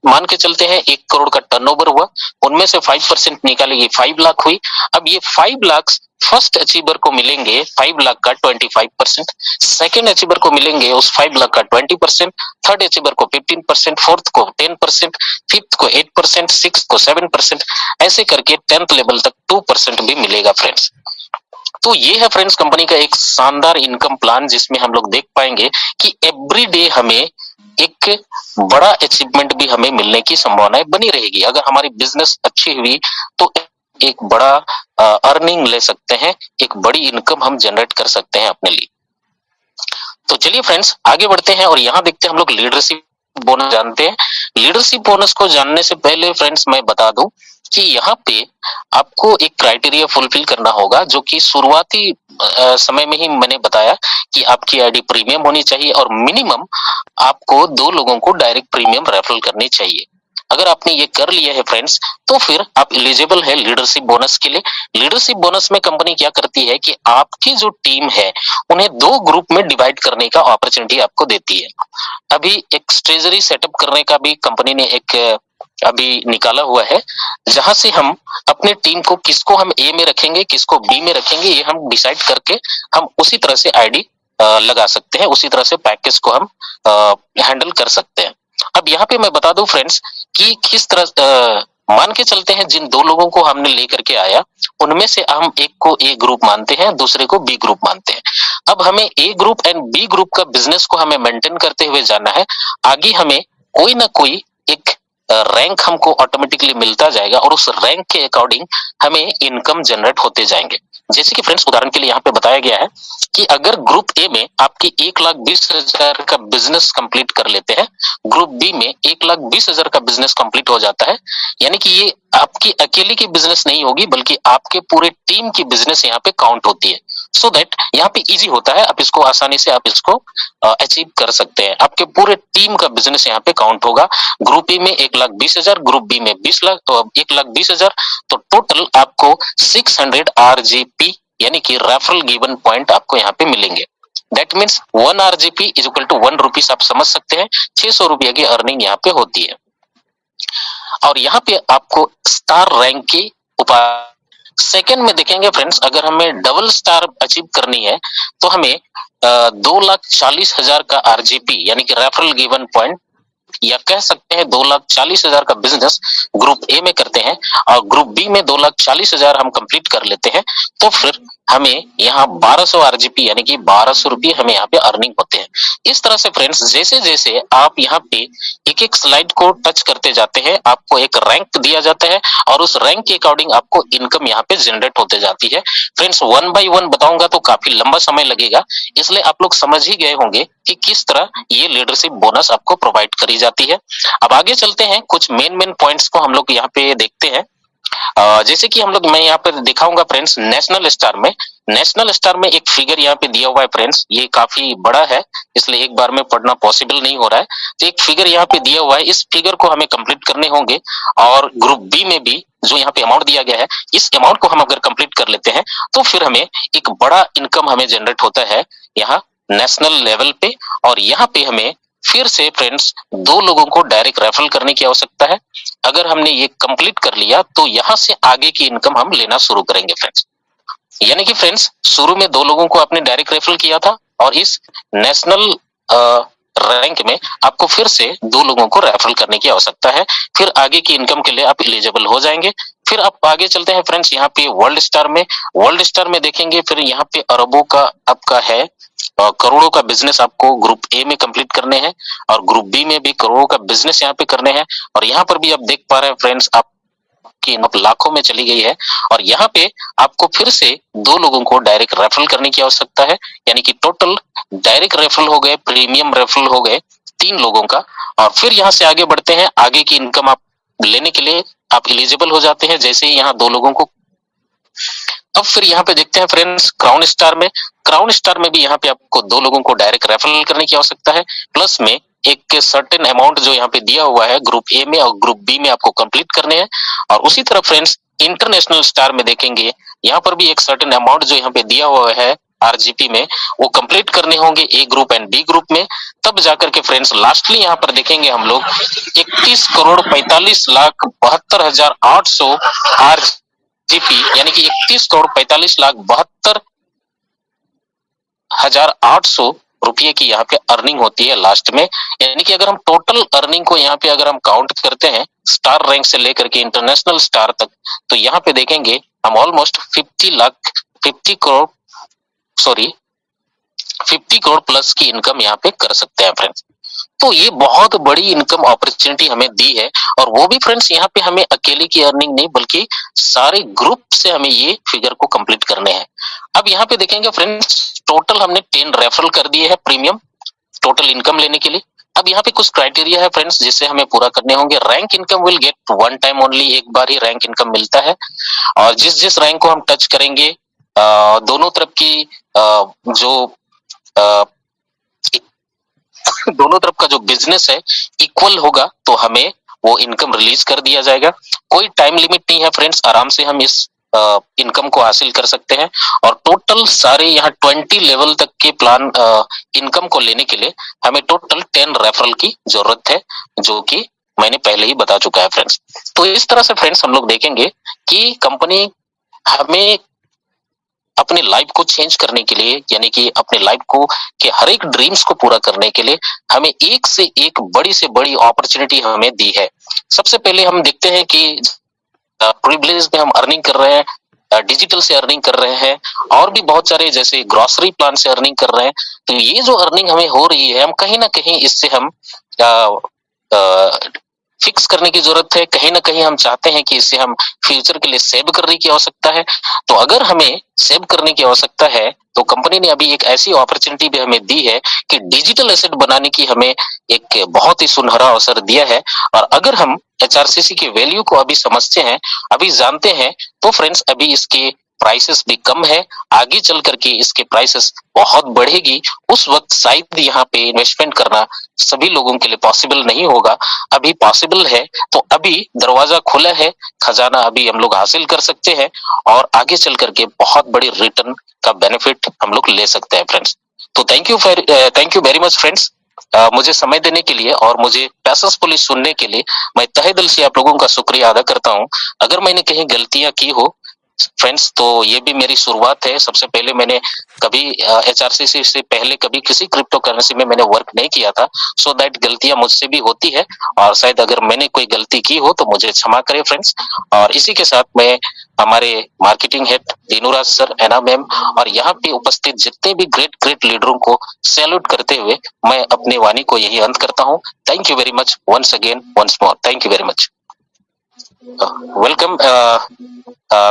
मान के चलते हैं 1 करोड़ का टर्नओवर हुआ, उनमें से 5% निकालेगी 5 लाख हुई। अब ये 5 लाख फर्स्ट अचीवर को मिलेंगे 5 लाख का 25%, सेकेंड अचीवर को मिलेंगे उस 5 लाख का 20%, थर्ड अचीवर को 15%, फोर्थ को 10%, फिफ्थ को 8%, सिक्स्थ को 7%, ऐसे करके 10th लेवल तक 2% भी मिलेगा फ्रेंड्स। तो ये है फ्रेंड्स कंपनी का एक शानदार इनकम प्लान, जिसमें हम लोग देख पाएंगे कि एवरीडे हमें एक बड़ा अचीवमेंट भी हमें मिलने की संभावनाएं बनी रहेगी। अगर हमारी बिजनेस अच्छी हुई तो एक बड़ा अर्निंग ले सकते हैं, एक बड़ी इनकम हम जनरेट कर सकते हैं अपने लिए। तो चलिए फ्रेंड्स आगे बढ़ते हैं और यहाँ देखते हैं हम लोग लीडरशिप बोनस जानते हैं। लीडरशिप बोनस को जानने से पहले फ्रेंड्स मैं बता दूं कि यहाँ पे आपको एक क्राइटेरिया फुलफिल करना होगा, जो कि शुरुआती समय में ही मैंने बताया कि आपकी आईडी प्रीमियम होनी चाहिए और मिनिमम आपको 2 लोगों को डायरेक्ट प्रीमियम रेफरल करनी चाहिए। अगर आपने ये कर लिया है फ्रेंड्स, तो फिर आप एलिजिबल है लीडरशिप बोनस के लिए। लीडरशिप बोनस में कंपनी क्या करती है कि आपकी जो टीम है उन्हें 2 ग्रुप में डिवाइड करने का अपॉर्चुनिटी आपको देती है। अभी एक ट्रेजरी सेटअप करने का भी कंपनी ने एक अभी निकाला हुआ है, जहां से हम अपने टीम को किसको हम ए में रखेंगे, किसको बी में रखेंगे, ये हम डिसाइड करके हम उसी तरह से आईडी लगा सकते हैं, उसी तरह से पैकेज को हम हैंडल कर सकते हैं। अब यहाँ पे मैं बता दूं फ्रेंड्स कि किस तरह मान के चलते हैं, जिन 2 लोगों को हमने लेकर के आया उनमें से हम एक को ए ग्रुप मानते हैं, दूसरे को बी ग्रुप मानते हैं। अब हमें ए ग्रुप एंड बी ग्रुप का बिजनेस को हमें मेंटेन करते हुए जाना है। आगे हमें कोई ना कोई एक रैंक हमको ऑटोमेटिकली मिलता जाएगा और उस रैंक के अकॉर्डिंग हमें इनकम जनरेट होते जाएंगे। जैसे कि फ्रेंड्स उदाहरण के लिए यहाँ पे बताया गया है कि अगर ग्रुप ए में आपकी 1,20,000 का बिजनेस कंप्लीट कर लेते हैं, ग्रुप बी में 1,20,000 का बिजनेस कंप्लीट हो जाता है, यानी कि ये आपकी अकेले की बिजनेस नहीं होगी बल्कि आपके पूरे टीम की बिजनेस यहाँ पे काउंट होती है। सो दैट यहाँ पे इजी होता है, आप इसको आसानी से आप इसको अचीव कर सकते हैं। आपके पूरे टीम का बिजनेस यहाँ पे काउंट होगा। ग्रुप ए में 1,20,000, ग्रुप बी में 1,20,000, तो टोटल आपको 600 RGP यानी कि रेफरल गिवन पॉइंट आपको यहाँ पे मिलेंगे। That means 1 RGP is equal to 1 rupees. आप समझ सकते हैं 600 रुपया की अर्निंग यहाँ पे होती है। और यहाँ पे आपको स्टार रैंक की उपाय सेकेंड में देखेंगे फ्रेंड्स, अगर हमें डबल स्टार अचीव करनी है तो हमें 2,40,000 का RGP यानी कि रेफरल गिवन पॉइंट, या कह सकते हैं 2,40,000 का बिजनेस ग्रुप ए में करते हैं और ग्रुप बी में 2,40,000 हम कंप्लीट कर लेते हैं, तो फिर हमें यहाँ 1,200 RGP यानी कि 1,200 रुपये हमें यहाँ पे अर्निंग होते हैं। इस तरह से फ्रेंड्स जैसे जैसे आप यहाँ पे एक एक स्लाइड को टच करते जाते हैं, आपको एक रैंक दिया जाता है और उस रैंक के अकॉर्डिंग आपको इनकम यहाँ पे जनरेट होते जाती है। फ्रेंड्स 1 बाय 1 बताऊंगा तो काफी लंबा समय लगेगा, इसलिए आप लोग समझ ही गए होंगे कि किस तरह ये लीडरशिप बोनस आपको प्रोवाइड करी जाती है। अब आगे चलते हैं, कुछ मेन पॉइंट्स को हम लोग यहाँ पे देखते हैं। जैसे कि हम लोग, मैं यहाँ पे दिखाऊंगा फ्रेंड्स, नेशनल स्टार में एक फिगर यहाँ पे दिया हुआ है फ्रेंड्स, ये काफी बड़ा है इसलिए एक बार में पढ़ना पॉसिबल नहीं हो रहा है। तो एक फिगर यहाँ पे दिया हुआ है, इस फिगर को हमें कंप्लीट करने होंगे और ग्रुप बी में भी जो यहाँ पे अमाउंट दिया गया है, इस अमाउंट को हम अगर कंप्लीट कर लेते हैं तो फिर हमें एक बड़ा इनकम हमें जनरेट होता है यहाँ नेशनल लेवल पे। और यहाँ पे हमें फिर से फ्रेंड्स 2 लोगों को डायरेक्ट रेफरल करने की आवश्यकता है। अगर हमने ये कंप्लीट कर लिया तो यहाँ से आगे की इनकम हम लेना शुरू करेंगे फ्रेंड्स। यानी कि फ्रेंड्स शुरू में 2 लोगों को आपने डायरेक्ट रेफरल किया था और इस नेशनल रैंक में आपको फिर से 2 लोगों को रेफरल करने की आवश्यकता है, फिर आगे की इनकम के लिए आप एलिजिबल हो जाएंगे। फिर आप आगे चलते हैं फ्रेंड्स, यहाँ पे वर्ल्ड स्टार में देखेंगे, फिर यहाँ पे अरबों का आपका है, करोड़ों का बिजनेस आपको ग्रुप ए में कंप्लीट करने हैं और ग्रुप बी में भी करोड़ों का बिजनेस यहाँ पे करने हैं। और यहाँ पर भी आप देख पा रहे हैं फ्रेंड्स, आपकी लाखों में चली गई है और यहाँ पे आपको फिर से 2 लोगों को डायरेक्ट रेफरल करने की आवश्यकता है, यानी कि टोटल डायरेक्ट रेफरल हो गए, प्रीमियम रेफरल हो गए 3 लोगों का। और फिर यहाँ से आगे बढ़ते हैं, आगे की इनकम आप लेने के लिए आप एलिजिबल हो जाते हैं जैसे ही यहाँ 2 लोगों को। अब फिर यहाँ पे देखते हैं फ्रेंड्स क्राउन स्टार में भी यहाँ पे आपको 2 लोगों को डायरेक्ट रेफरल करने की आवश्यकता है, प्लस में एक सर्टेन अमाउंट जो यहाँ पे दिया हुआ है ग्रुप ए में और ग्रुप बी में आपको कंप्लीट करने हैं। और उसी तरह फ्रेंड्स इंटरनेशनल स्टार में देखेंगे, यहाँ पर भी एक सर्टेन अमाउंट जो यहाँ पे दिया हुआ है RGP में, वो कंप्लीट करने होंगे ए ग्रुप एंड बी ग्रुप में। तब जाकर के फ्रेंड्स लास्टली यहाँ पर देखेंगे हम लोग 31,45,72,800 RGP यानी कि 31,45,72,800 रुपये की यहाँ पे अर्निंग होती है लास्ट में। यानी कि अगर हम टोटल अर्निंग को यहाँ पे अगर हम काउंट करते हैं स्टार रैंक से लेकर के इंटरनेशनल स्टार तक, तो यहाँ पे देखेंगे हम ऑलमोस्ट 50 करोड़ प्लस की इनकम यहाँ पे कर सकते हैं फ्रेंड्स। तो ये बहुत बड़ी इनकम अपॉर्चुनिटी हमें दी है और वो भी फ्रेंड्स यहाँ पे हमें अकेले की अर्निंग नहीं बल्कि सारे ग्रुप से हमें ये फिगर को कंप्लीट करने हैं। अब यहाँ पे देखेंगे फ्रेंड्स टोटल हमने 10 रेफरल कर दिए हैं प्रीमियम टोटल इनकम लेने के लिए। अब यहाँ पे कुछ क्राइटेरिया है फ्रेंड्स जिसे हमें पूरा करने होंगे। Rank income will get one time only, एक बार ही रैंक इनकम मिलता है, और जिस जिस रैंक को हम टच करेंगे दोनों तरफ की जो दोनों तरफ का जो बिजनेस है इक्वल होगा तो हमें वो इनकम रिलीज कर दिया जाएगा। कोई टाइम लिमिट नहीं है फ्रेंड्स, आराम से हम इस इनकम को हासिल कर सकते हैं। और टोटल सारे यहाँ 20 लेवल तक के प्लान इनकम को लेने के लिए हमें टोटल 10 रेफरल की जरूरत है, जो कि मैंने पहले ही बता चुका है फ्रेंड्स। तो इस तरह से फ्रेंड्स हम लोग देखेंगे कि कंपनी हमें अपने लाइफ को चेंज करने के लिए, यानी कि अपने लाइफ को के हर एक ड्रीम्स को पूरा करने के लिए हमें एक से एक बड़ी से बड़ी अपॉर्चुनिटी हमें दी है। सबसे पहले हम देखते हैं कि प्रिविलेज में हम अर्निंग कर रहे हैं, डिजिटल से अर्निंग कर रहे हैं, और भी बहुत सारे जैसे ग्रोसरी प्लान से अर्निंग कर रहे हैं। तो ये जो अर्निंग हमें हो रही है, हम कहीं ना कहीं इससे हम फिक्स करने की जरूरत है। कहीं ना कहीं हम चाहते हैं कि इसे हम फ्यूचर के लिए सेव करने की आवश्यकता है। तो अगर हमें सेव करने की आवश्यकता है तो कंपनी ने अभी एक ऐसी अपॉर्चुनिटी भी हमें दी है कि डिजिटल एसेट बनाने की हमें एक बहुत ही सुनहरा अवसर दिया है। और अगर हम एचआरसीसी के वैल्यू को अभी समझते हैं, अभी जानते हैं, तो फ्रेंड्स अभी इसके प्राइसेस भी कम है, आगे चल करके इसके प्राइसेस बहुत बढ़ेगी। उस वक्त शायद यहाँ पे इन्वेस्टमेंट करना सभी लोगों के लिए पॉसिबल नहीं होगा, अभी पॉसिबल है। तो अभी दरवाजा खुला है, खजाना अभी हम लोग हासिल कर सकते हैं, और आगे चल करके बहुत बड़ी रिटर्न का बेनिफिट हम लोग ले सकते हैं फ्रेंड्स। तो thank you very much friends, मुझे समय देने के लिए और मुझे पैसेसफुली सुनने के लिए मैं तहे दिल से आप लोगों का शुक्रिया अदा करता हूँ। अगर मैंने कहीं गलतियां की हो फ्रेंड्स तो ये भी मेरी शुरुआत है। सबसे पहले मैंने कभी एचआरसीसी से पहले कभी किसी क्रिप्टो करेंसी में मैंने वर्क नहीं किया था, सो दैट गलतियां मुझसे भी होती है, और शायद अगर मैंने कोई गलती की हो तो मुझे क्षमा करें फ्रेंड्स। और इसी के साथ मैं हमारे मार्केटिंग हेड दीनूराज सर, एना मैम, और यहाँ पे उपस्थित जितने भी ग्रेट लीडरों को सैल्यूट करते हुए मैं अपनी वाणी को यही अंत करता हूँ। Thank you very much once again, once more, thank you very much. Welcome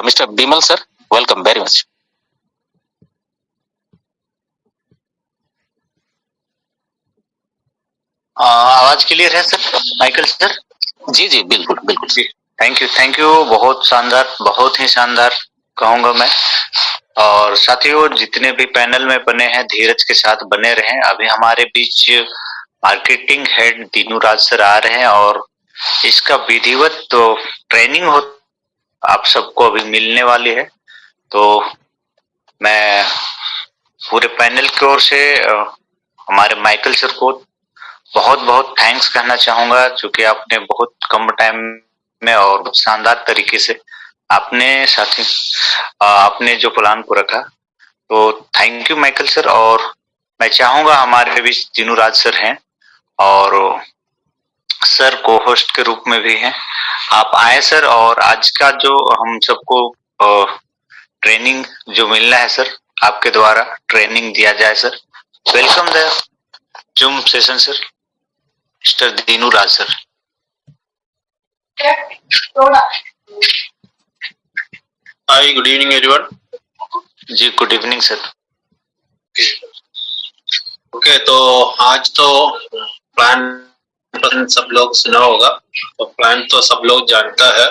mister Bimal sir, welcome very much. आवाज क्लियर है सर? Michael sir? जी जी बिल्कुल बिल्कुल जी, थैंक यू, बहुत शानदार, बहुत ही शानदार कहूंगा मैं। और साथियों जितने भी पैनल में बने हैं धीरज के साथ बने रहें। अभी हमारे बीच मार्केटिंग हेड दीनूराज सर आ रहे हैं और इसका विधिवत तो ट्रेनिंग हो आप सबको अभी मिलने वाली है। तो मैं पूरे पैनल की ओर से हमारे माइकल सर को बहुत बहुत थैंक्स कहना चाहूंगा, क्योंकि आपने बहुत कम टाइम में और बहुत शानदार तरीके से आपने साथी आपने जो प्लान को रखा, तो थैंक यू माइकल सर। और मैं चाहूंगा हमारे बीच दीनूराज सर हैं और सर को होस्ट के रूप में भी हैं, आप आए सर। और आज का जो हम सबको ट्रेनिंग जो मिलना है सर, आपके द्वारा ट्रेनिंग दिया जाए sir. Welcome the Zoom session sir, mister Dinuraj sir. Hi, good evening everyone. जी गुड इवनिंग सर। ओके, तो आज तो प्लान सब लोग सुना होगा, तो प्लान तो सब लोग जानता है,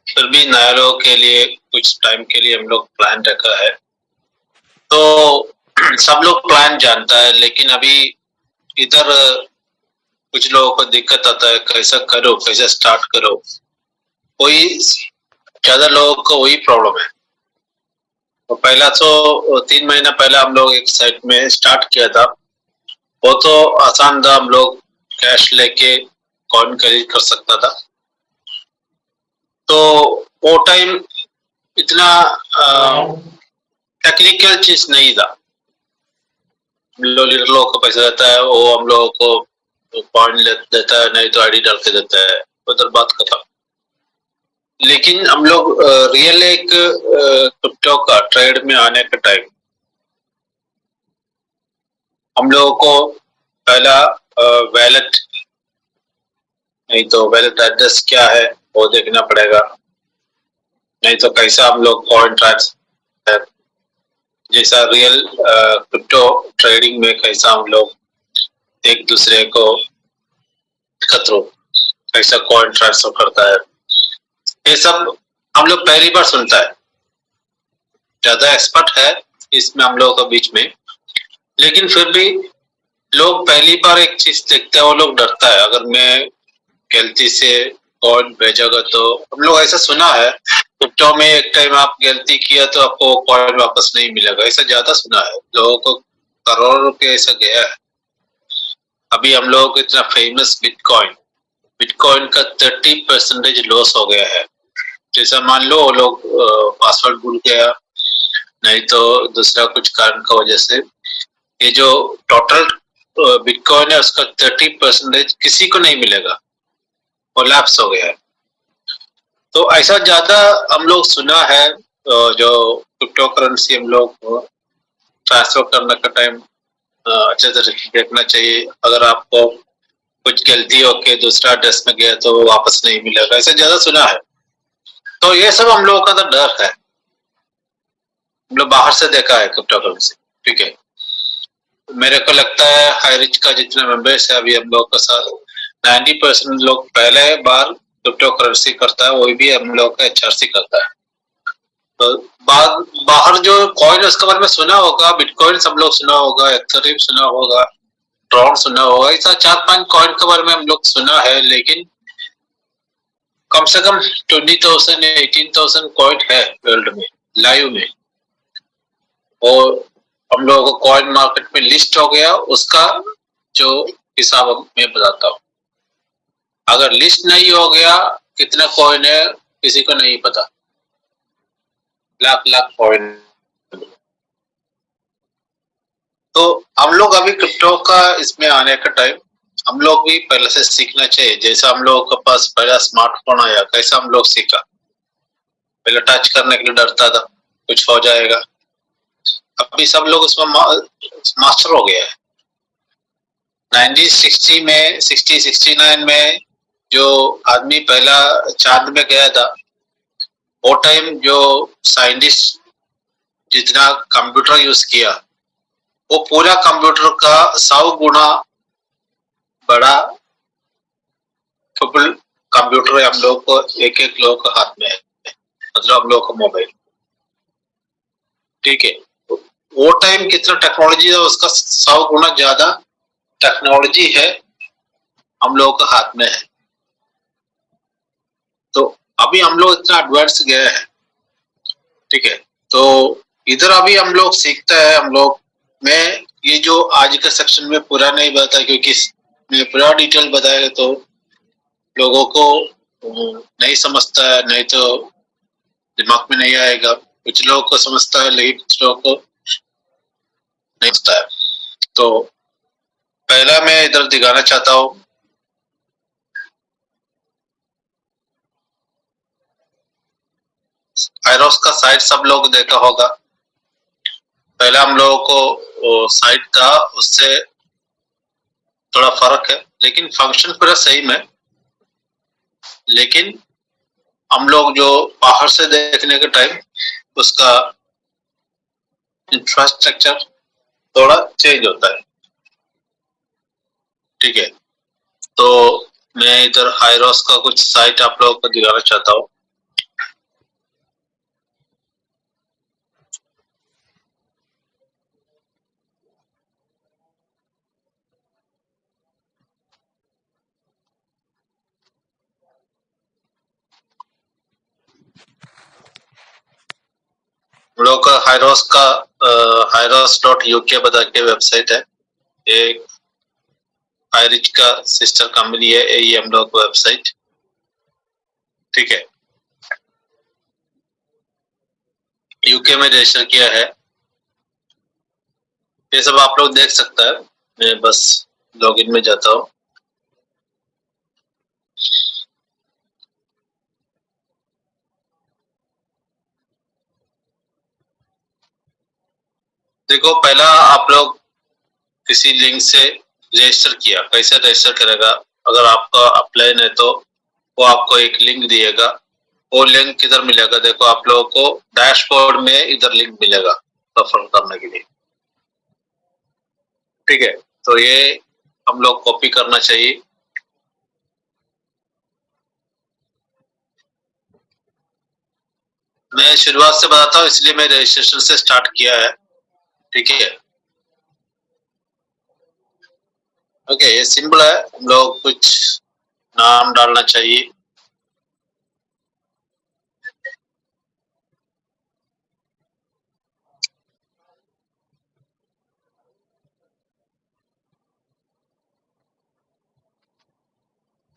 फिर भी नया लोगों के लिए कुछ टाइम के लिए हम लोग प्लान रखा है। तो सब लोग प्लान जानता है, लेकिन अभी इधर कुछ लोगों को दिक्कत आता है, कैसा करो, कैसे स्टार्ट करो। वही ज्यादा लोगों को वही प्रॉब्लम है। तो पहला तो 3 महीना पहले हम लोग एक साइट में स्टार्ट किया था, वो तो आसान था, हम लोग कैश लेके कॉइन खरीद कर सकता था। तो वो टाइम इतना टेक्निकल चीज नहीं था। लोगों को पैसा देता है, वो हम लोगों को पॉइंट देता है, नहीं तो आईडी डाल के देता है, उधर बात खत्म। लेकिन हम लोग रियल एक क्रिप्टो का ट्रेड में आने का टाइम हम लोगों को पहला वैलेट, नहीं तो वैलेट एड्रेस क्या है वो देखना पड़ेगा, नहीं तो कैसा हम लोग कॉइन ट्रांसफर, जैसा रियल क्रिप्टो ट्रेडिंग में कैसा हम लोग एक दूसरे को के थ्रू कैसा कॉइन ट्रांसफर करता है, ये सब हम लोग पहली बार सुनता है। ज्यादा एक्सपर्ट है इसमें हम लोगों के बीच में, लेकिन फिर भी लोग पहली बार एक चीज देखते हैं, वो लोग डरता है अगर मैं गलती से कॉइन भेजागा तो। हम लोग ऐसा सुना है क्रिप्टो में एक टाइम आप गलती किया तो आपको कॉइन वापस नहीं मिलेगा, ऐसा ज्यादा सुना है। लोगों को करोड़ों रुपए ऐसा गया है। अभी हम लोगों को इतना फेमस बिटकॉइन का 30% लॉस हो गया है। जैसा मान लो वो लोग पासवर्ड भूल गया, नहीं तो दूसरा कुछ कारण का वजह से ये जो टोटल बिटकॉइन है उसका 30% किसी को नहीं मिलेगा, कोलैप्स हो गया है। तो ऐसा ज्यादा हम लोग सुना है। जो क्रिप्टो करेंसी हम लोग ट्रांसफर करने का टाइम अच्छे से देखना चाहिए। अगर आपको कुछ गलती हो के दूसरा एड्रेस में गया तो वापस नहीं मिलेगा, ऐसा ज्यादा सुना है। तो ये सब हम लोगों का तो डर है, हम लोग बाहर से देखा है क्रिप्टो करेंसी। ठीक है, मेरे को लगता है हाईरिच का जितने मेंबर्स है अभी हम लोग के साथ 90% लोग पहले बार क्रिप्टो करेंसी करता है, वही भी हम लोग का HRC करता है। तो बाहर जो कॉइन उसके बारे में सुना होगा, बिटकॉइन सब लोग सुना होगा, एथेरियम सुना होगा, ट्रॉन सुना होगा, ऐसा 4-5 कॉइन के बारे में हम लोग सुना है। लेकिन कम से कम 20,000 या 18,000 कॉइन है वर्ल्ड में लाइव में, और हम लोगों को कॉइन मार्केट में लिस्ट हो गया, उसका जो हिसाब मैं बताता हूँ। अगर लिस्ट नहीं हो गया कितना कॉइन है किसी को नहीं पता, लाख कॉइन। तो हम लोग अभी क्रिप्टो का इसमें आने का टाइम हम लोग भी पहले से सीखना चाहिए। जैसा हम लोगों के पास पहला स्मार्टफोन आया, कैसा हम लोग सीखा, पहले टच करने के लिए डरता था कुछ हो जाएगा, अभी सब लोग उसमें मास्टर हो गया है। 1969 में जो आदमी पहला चांद में गया था, वो टाइम जो साइंटिस्ट जितना कंप्यूटर यूज किया, वो पूरा कंप्यूटर का 100 गुना बड़ा ट्रिपल कंप्यूटर है हम लोग को, एक लोग के हाथ में है, मतलब हम लोग का मोबाइल। ठीक है, वो टाइम कितना टेक्नोलॉजी था, उसका 100 गुना ज्यादा टेक्नोलॉजी है हम लोगों के हाथ में है। तो अभी हम लोग इतना एडवांस गए हैं। ठीक है, तो इधर अभी हम लोग सीखते हैं। हम लोग मैं ये जो आज के सेक्शन में पूरा नहीं बताया, क्योंकि मैं पूरा डिटेल बताएगा तो लोगों को नहीं समझता है, नहीं तो दिमाग में नहीं आएगा। कुछ लोगों को समझता है लेकिन कुछ लोगों को नहीं समझता है। तो पहला मैं इधर दिखाना चाहता हूँ, आयरोस का साइट सब लोग देखा होगा। पहले हम लोगों को साइट था, उससे थोड़ा फर्क है, लेकिन फंक्शन पूरा सेम है। लेकिन हम लोग जो बाहर से देखने के टाइम उसका इंफ्रास्ट्रक्चर थोड़ा चेंज होता है। ठीक है, तो मैं इधर हाईरोस का कुछ साइट आप लोगों को दिखाना चाहता हूँ। हम लोग का Hyros.uk बता के वेबसाइट है, एक हाईरिच का सिस्टर कंपनी है, यही हम लोग का वेबसाइट। ठीक है, यूके में रजिस्टर किया है, ये सब आप लोग देख सकता है। मैं बस लॉगिन में जाता हूँ। देखो, पहला आप लोग किसी लिंक से रजिस्टर किया, कैसे रजिस्टर करेगा? अगर आपका अपलाइन है तो वो आपको एक लिंक दिएगा, वो लिंक किधर मिलेगा? देखो, आप लोगों को डैशबोर्ड में इधर लिंक मिलेगा रेफर करने के लिए। ठीक है, तो ये हम लोग कॉपी करना चाहिए। मैं शुरुआत से बताता हूँ, इसलिए मैं रजिस्ट्रेशन से स्टार्ट किया है। ठीक है, ओके, ये सिंपल है। हम लोग कुछ नाम डालना चाहिए।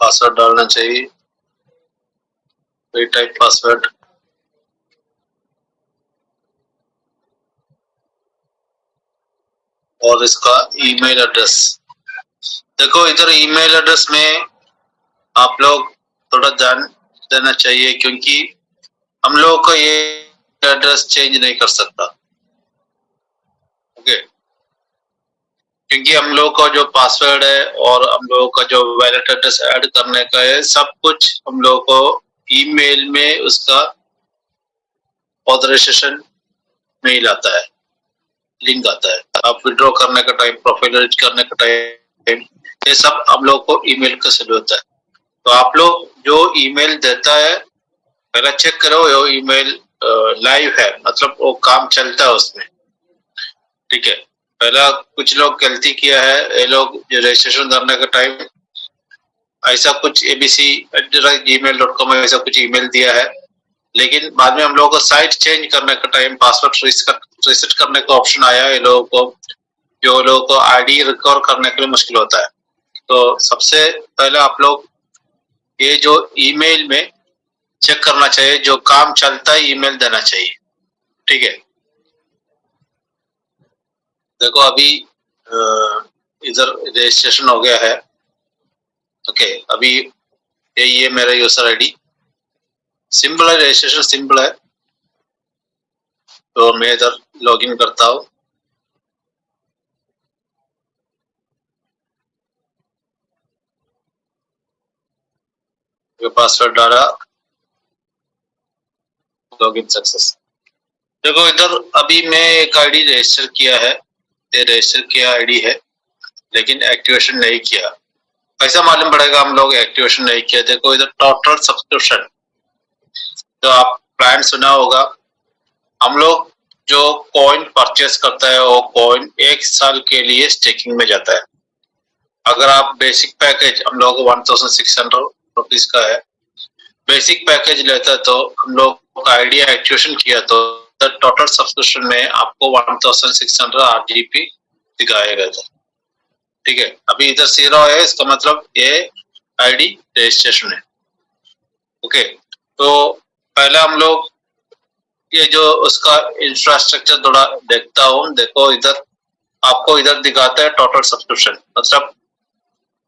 पासवर्ड डालना चाहिए, कोई टाइप पासवर्ड। और इसका ईमेल एड्रेस, देखो इधर ईमेल एड्रेस में आप लोग थोड़ा ध्यान देना चाहिए, क्योंकि हम लोग को ये एड्रेस चेंज नहीं कर सकता। ओके, क्योंकि हम लोग का जो पासवर्ड है और हम लोगों का जो वैलेट एड्रेस ऐड करने का है, सब कुछ हम लोग को ईमेल में उसका ऑथराइजेशन मेल आता है, लिंक आता है। आप विड्रॉ करने का टाइम, प्रोफाइल एडिट करने का टाइम, ये सब हम लोग को ईमेल का शुरू होता है। तो आप लोग जो ईमेल देता है, पहला चेक करो वो ईमेल लाइव है, मतलब वो काम चलता है उसमें। ठीक है, पहला कुछ लोग गलती किया है, ये लोग रजिस्ट्रेशन करने का टाइम ऐसा कुछ abc@gmail.com ऐसा कुछ ईमेल दिया है, लेकिन बाद में हम लोगों को साइट चेंज करने का टाइम पासवर्ड रिसेट करने का ऑप्शन आया। ये लोगों को, जो लोगों को आईडी रिकवर करने के लिए मुश्किल होता है। तो सबसे पहले आप लोग ये जो ईमेल में चेक करना चाहिए, जो काम चलता है ईमेल देना चाहिए। ठीक है, देखो अभी इधर रजिस्ट्रेशन हो गया है। ओके, अभी यही है मेरा यूजर आईडी। सिंपल है, रजिस्ट्रेशन सिंपल है। तो मैं इधर लॉगिन करता हूँ। पासवर्ड डाला, लॉगिन सक्सेस। देखो इधर अभी मैं एक आईडी रजिस्टर किया है, ये रजिस्टर किया आईडी है, लेकिन एक्टिवेशन नहीं किया। कैसा मालूम पड़ेगा हम लोग एक्टिवेशन नहीं किया? देखो इधर टोटल सब्सक्रिप्शन, जो आप प्लान सुना होगा, हम लोग जो कॉइन परचेस करता है वो कॉइन 1 साल के लिए स्टेकिंग में जाता है। अगर आप बेसिक पैकेज, हम लोग 1600 रुपीज का है, बेसिक पैकेज लेता है, तो हम लोग आइडिया एक्टिवेशन किया तो टोटल सब्सक्रिप्शन में आपको 1600 RGP दिखाएगा था। ठीक है, अभी इधर 0 है, इसका मतलब ये आईडी रजिस्ट्रेशन है। ओके, तो पहले हम लोग ये जो उसका इंफ्रास्ट्रक्चर थोड़ा देखता हूँ। देखो इधर आपको इधर दिखाता है टोटल सब्सक्रिप्शन, मतलब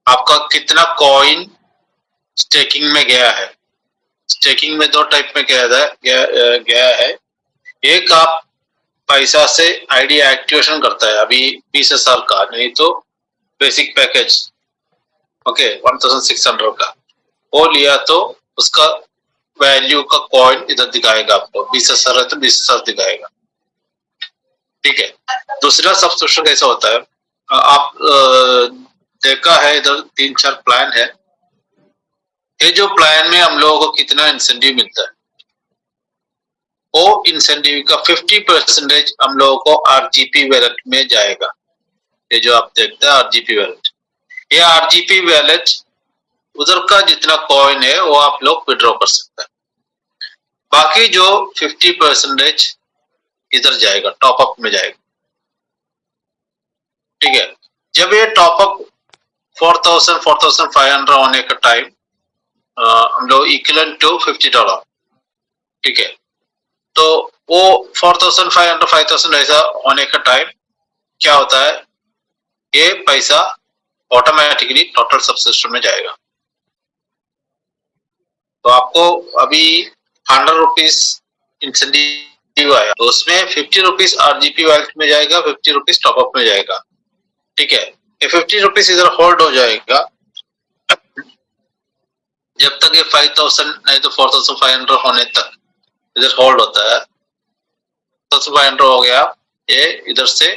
आपका कितना कॉइन स्टेकिंग में गया है। स्टेकिंग में 2 टाइप में गया है। एक आप पैसा से आईडी एक्टिवेशन करता है, अभी 20,000 का, नहीं तो बेसिक पैकेज ओके 1600 का वो लिया तो उसका वैल्यू का कॉइन इधर दिखाएगा आपको। 20,000 है तो 20,000 दिखाएगा। ठीक है, दूसरा सब्सक्रिप्शन कैसा होता है, आप देखा है इधर 3-4 प्लान है। ये जो प्लान में हम लोगों को कितना इंसेंटिव मिलता है, वो इंसेंटिव का 50% हम लोगों को RGP वैलेट में जाएगा। ये जो आप देखते हैं RGP वैलेट, ये RGP वैलेट उधर का जितना कॉइन है वो आप लोग विड्रॉ कर सकते हैं। बाकी जो 50% इधर जाएगा, टॉपअप में जाएगा। ठीक है, जब ये टॉपअप 4,500 होने का टाइम हम लोग इक्वल टू $50। ठीक है, तो वो 4,500 5,000 ऐसा होने का टाइम क्या होता है, ये पैसा ऑटोमेटिकली टोटल सब्सक्रिप्शन में जाएगा। तो आपको अभी 100 रुपीज इंसेंटिव आया, तो उसमें 50 रुपीज RGP वैलेट में जाएगा, 50 रुपीज टॉपअप में जाएगा। ठीक है, ये 50 रुपीज इधर होल्ड हो जाएगा जब तक ये 5,000 नहीं तो 4,500 होने तक इधर होल्ड होता है। 4,500 हो गया, ये इधर से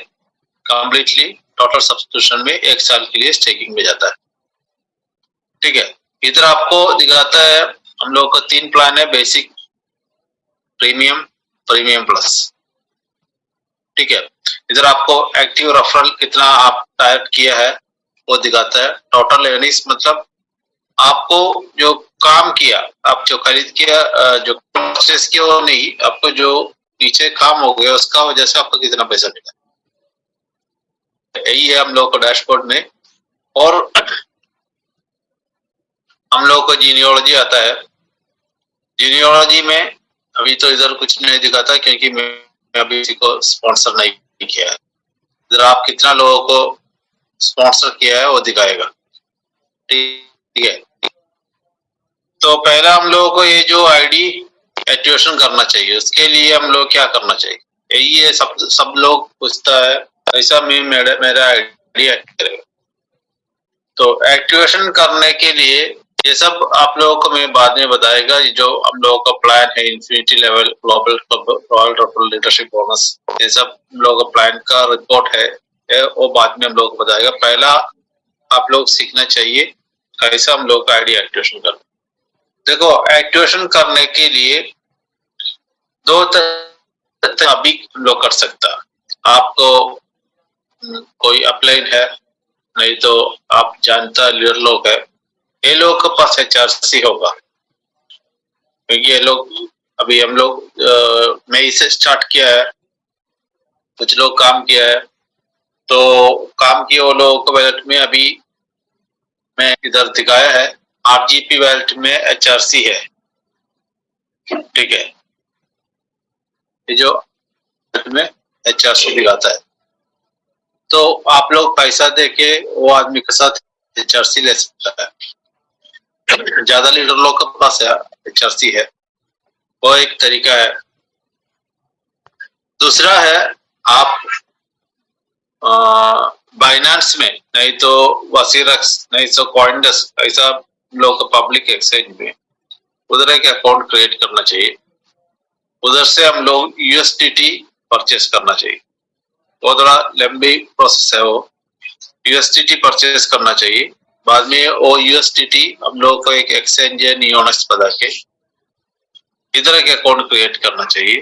कंप्लीटली टोटल सब्सक्रिप्शन में 1 साल के लिए स्टेकिंग में जाता है। ठीक है, इधर आपको दिखाता है हम लोग का 3 प्लान है बेसिक, प्रीमियम, प्रीमियम प्लस। ठीक है, इधर आपको एक्टिव रेफरल कितना आप टाइप किया है वो दिखाता है। टोटल अर्निंग्स मतलब आपको जो काम किया, आप जो खरीद किया, जो प्रोसेस किया वो नहीं, आपको जो नीचे काम हो गया उसका वजह से आपको कितना पैसा मिला, यही है हम लोग को डैशबोर्ड में। और हम लोग को जीनियोलॉजी आता है। जीनियोलॉजी में अभी तो इधर कुछ नहीं दिखाता क्योंकि मैं अभी किसी को स्पॉन्सर नहीं किया है। इधर आप कितना लोगों को स्पॉन्सर किया है वो दिखाएगा। ठीक है, तो पहला हम लोगों को ये जो आईडी एक्टिवेशन करना चाहिए, उसके लिए हम लोग क्या करना चाहिए, यही है सब लोग पूछता है ऐसा मैं मेरा आईडी एक्टिवेट। तो एक्टिवेशन करने के लिए ये सब आप लोगों को मैं बाद में बताएगा। जो हम लोगों का प्लान है infinity level, global royal referral leadership bonus, ये सब हम लोगों का प्लान का रिपोर्ट है वो बाद में हम लोग को बताएगा। पहला आप लोग सीखना चाहिए कैसा हम लोग का आईडी एक्टिवेशन करना। देखो, एक्टिवेशन करने के लिए दो तरह अभी हम लोग कर सकता। आपको कोई अपलाइन है, नहीं तो आप जानता लीडर लोग है, ये लोग के पास HRC होगा क्योंकि ये लोग अभी हम लोग मई से स्टार्ट किया है, कुछ लोग काम किया है, तो काम किए वो लोगों को वैलेट में अभी मैं इधर दिखाया है RGP वैलेट में HRC है। ठीक है, ये जो में HRC दिखाता है, तो आप लोग पैसा देके वो आदमी के साथ HRC ले सकता है। ज्यादा लीडर लोग के पास है HRC है, वो एक तरीका है। दूसरा है आप बाइनेंस में, नहीं तो वसीरक्स, नहीं तो कॉइनडेस्क, ऐसा लोग पब्लिक एक्सचेंज में उधर एक अकाउंट क्रिएट करना चाहिए। उधर से हम लोग USDT परचेस करना चाहिए। वो थोड़ा लंबी प्रोसेस है, वो USDT परचेस करना चाहिए। बाद में वो USDT हम लोग को एक एक्सचेंज है नियोनेक्स बता के इधर एक अकाउंट क्रिएट करना चाहिए।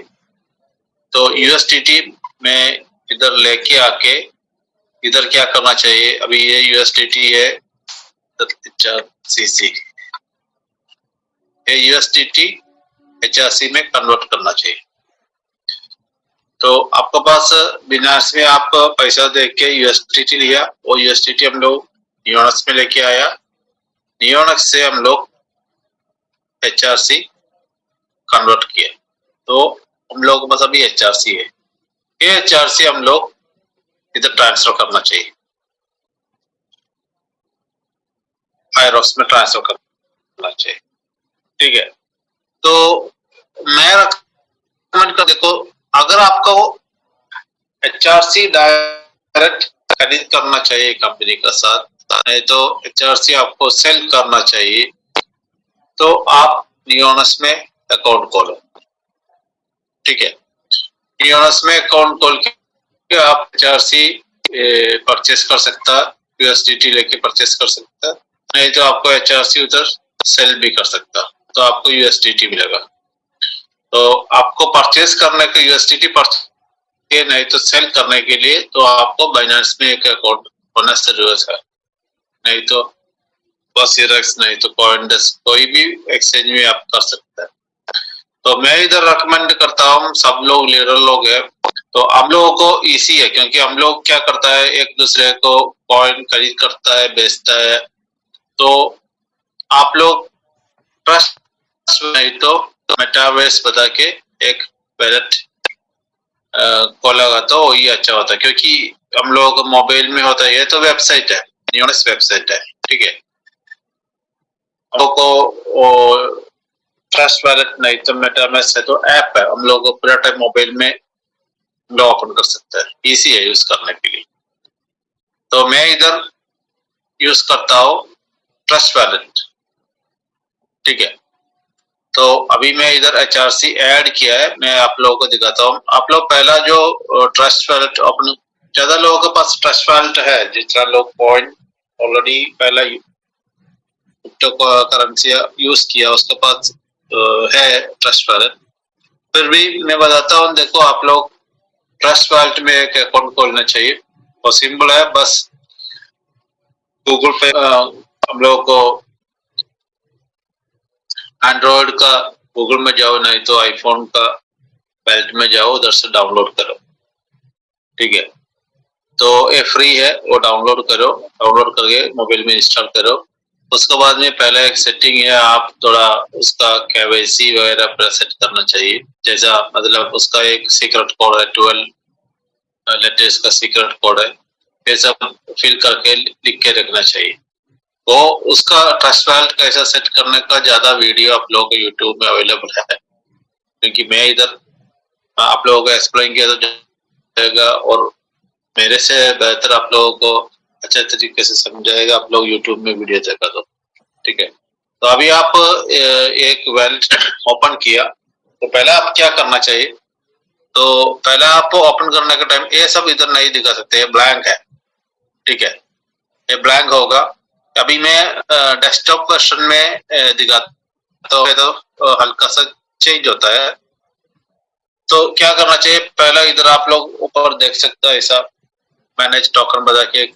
तो USDT में इधर लेके आके इधर क्या करना चाहिए, अभी ये USDT है HRC, ये USDT HRC में कन्वर्ट करना चाहिए। तो आपके पास बिनास में आप पैसा दे के USDT लिया, वो USDT हम लोग नियोनेक्स में लेके आया, नियोनेक्स से हम लोग HRC कन्वर्ट किया, तो हम लोग के पास अभी HRC है। ये HRC हम लोग इधर ट्रांसफर करना चाहिए, आयरॉक्स में ट्रांसफर करना चाहिए। ठीक है, तो मैं रिकमेंड कर, देखो अगर आपको HRC डायरेक्ट खरीद करना चाहिए कंपनी के साथ, नहीं तो HRC आपको सेल करना चाहिए, तो आप नियोनेक्स में अकाउंट खोलो। ठीक है, नियोनेक्स में अकाउंट खोल के आप HRC परचेस कर सकता, USDT लेके परचेस कर सकता, नहीं तो आपको HRC उधर सेल भी कर सकता, तो आपको USDT मिलेगा। तो आपको परचेस करने के USDT परचेस, नहीं तो सेल करने के लिए तो आपको बाइनेंस में एक अकाउंट होना जरूरत है, नहीं तो वसीरक्स, नहीं तो कॉइनडेस्क, कोई भी एक्सचेंज में आप कर सकते हैं। तो मैं इधर रिकमेंड करता हूँ, सब लोग लीडर लोग हैं, तो हम लोगों को इजी है क्योंकि हम लोग क्या करता है, एक दूसरे को कॉइन खरीद करता है, बेचता है। तो आप लोग ट्रस्ट नहीं तो मेटावर्स बता के एक वैलेट खोलेगा तो वही अच्छा होता है, क्योंकि हम लोग मोबाइल में होता है, ये तो वेबसाइट है, नियोनेक्स वेबसाइट है। ठीक है, हम लोग को ट्रस्ट वैलेट नहीं तो मेटावर्स है, तो ऐप है, हम लोग पूरा टाइम मोबाइल में लॉग ओपन कर सकते हैं, इजी है यूज करने के लिए। तो मैं इधर यूज करता हूँ ट्रस्ट वैलेट। ठीक है, तो अभी मैं इधर HRC ऐड किया है, मैं आप लोगों को दिखाता हूँ। आप लोग पहला जो ट्रस्ट वैलेट, अपने ज्यादा लोगों के पास ट्रस्ट वैलेट है, जितना लोग कॉइन ऑलरेडी पहला क्रिप्टो करेंसी यूज किया उसके पास है ट्रस्ट वैलेट, फिर भी मैं बताता हूँ, देखो आप लोग ट्रस्ट वॉलेट में एक अकाउंट खोलना चाहिए और सिंपल है, बस गूगल पे हम लोगों को एंड्रॉइड का गूगल में जाओ, नहीं तो आईफोन का वॉलेट में जाओ, उधर से डाउनलोड करो, ठीक है। तो ये फ्री है, वो डाउनलोड करो, डाउनलोड करके मोबाइल में इंस्टॉल करो। उसके बाद में पहले एक सेटिंग है, आप थोड़ा उसका KYC वगैरह पर सेट करना चाहिए। जैसा मतलब उसका एक सीक्रेट कोड है, 12 लेटर्स का सीक्रेट कोड है, ये सब फिल करके लिख के रखना चाहिए। वो उसका ट्रस्ट वॉलेट कैसा सेट करने का ज्यादा वीडियो आप लोगों को यूट्यूब में अवेलेबल है, क्योंकि मैं इधर आप लोगों को एक्सप्लेन किया तो जाएगा और मेरे से बेहतर आप लोगों को अच्छे तरीके से समझाएगा, आप लोग यूट्यूब में वीडियो देखा तो, ठीक है। तो अभी आप एक वॉलेट ओपन किया तो पहले आप क्या करना चाहिए, तो पहले आप ओपन करने का टाइम ये सब इधर नहीं दिखा सकते, ब्लैंक है, ठीक है, ये ब्लैंक होगा। अभी मैं डेस्कटॉप वर्जन में दिखाता हूँ तो हल्का सा चेंज होता है। तो क्या करना चाहिए, पहला इधर आप लोग ऊपर देख सकते हैं, ऐसा मैनेज टोकन बता के एक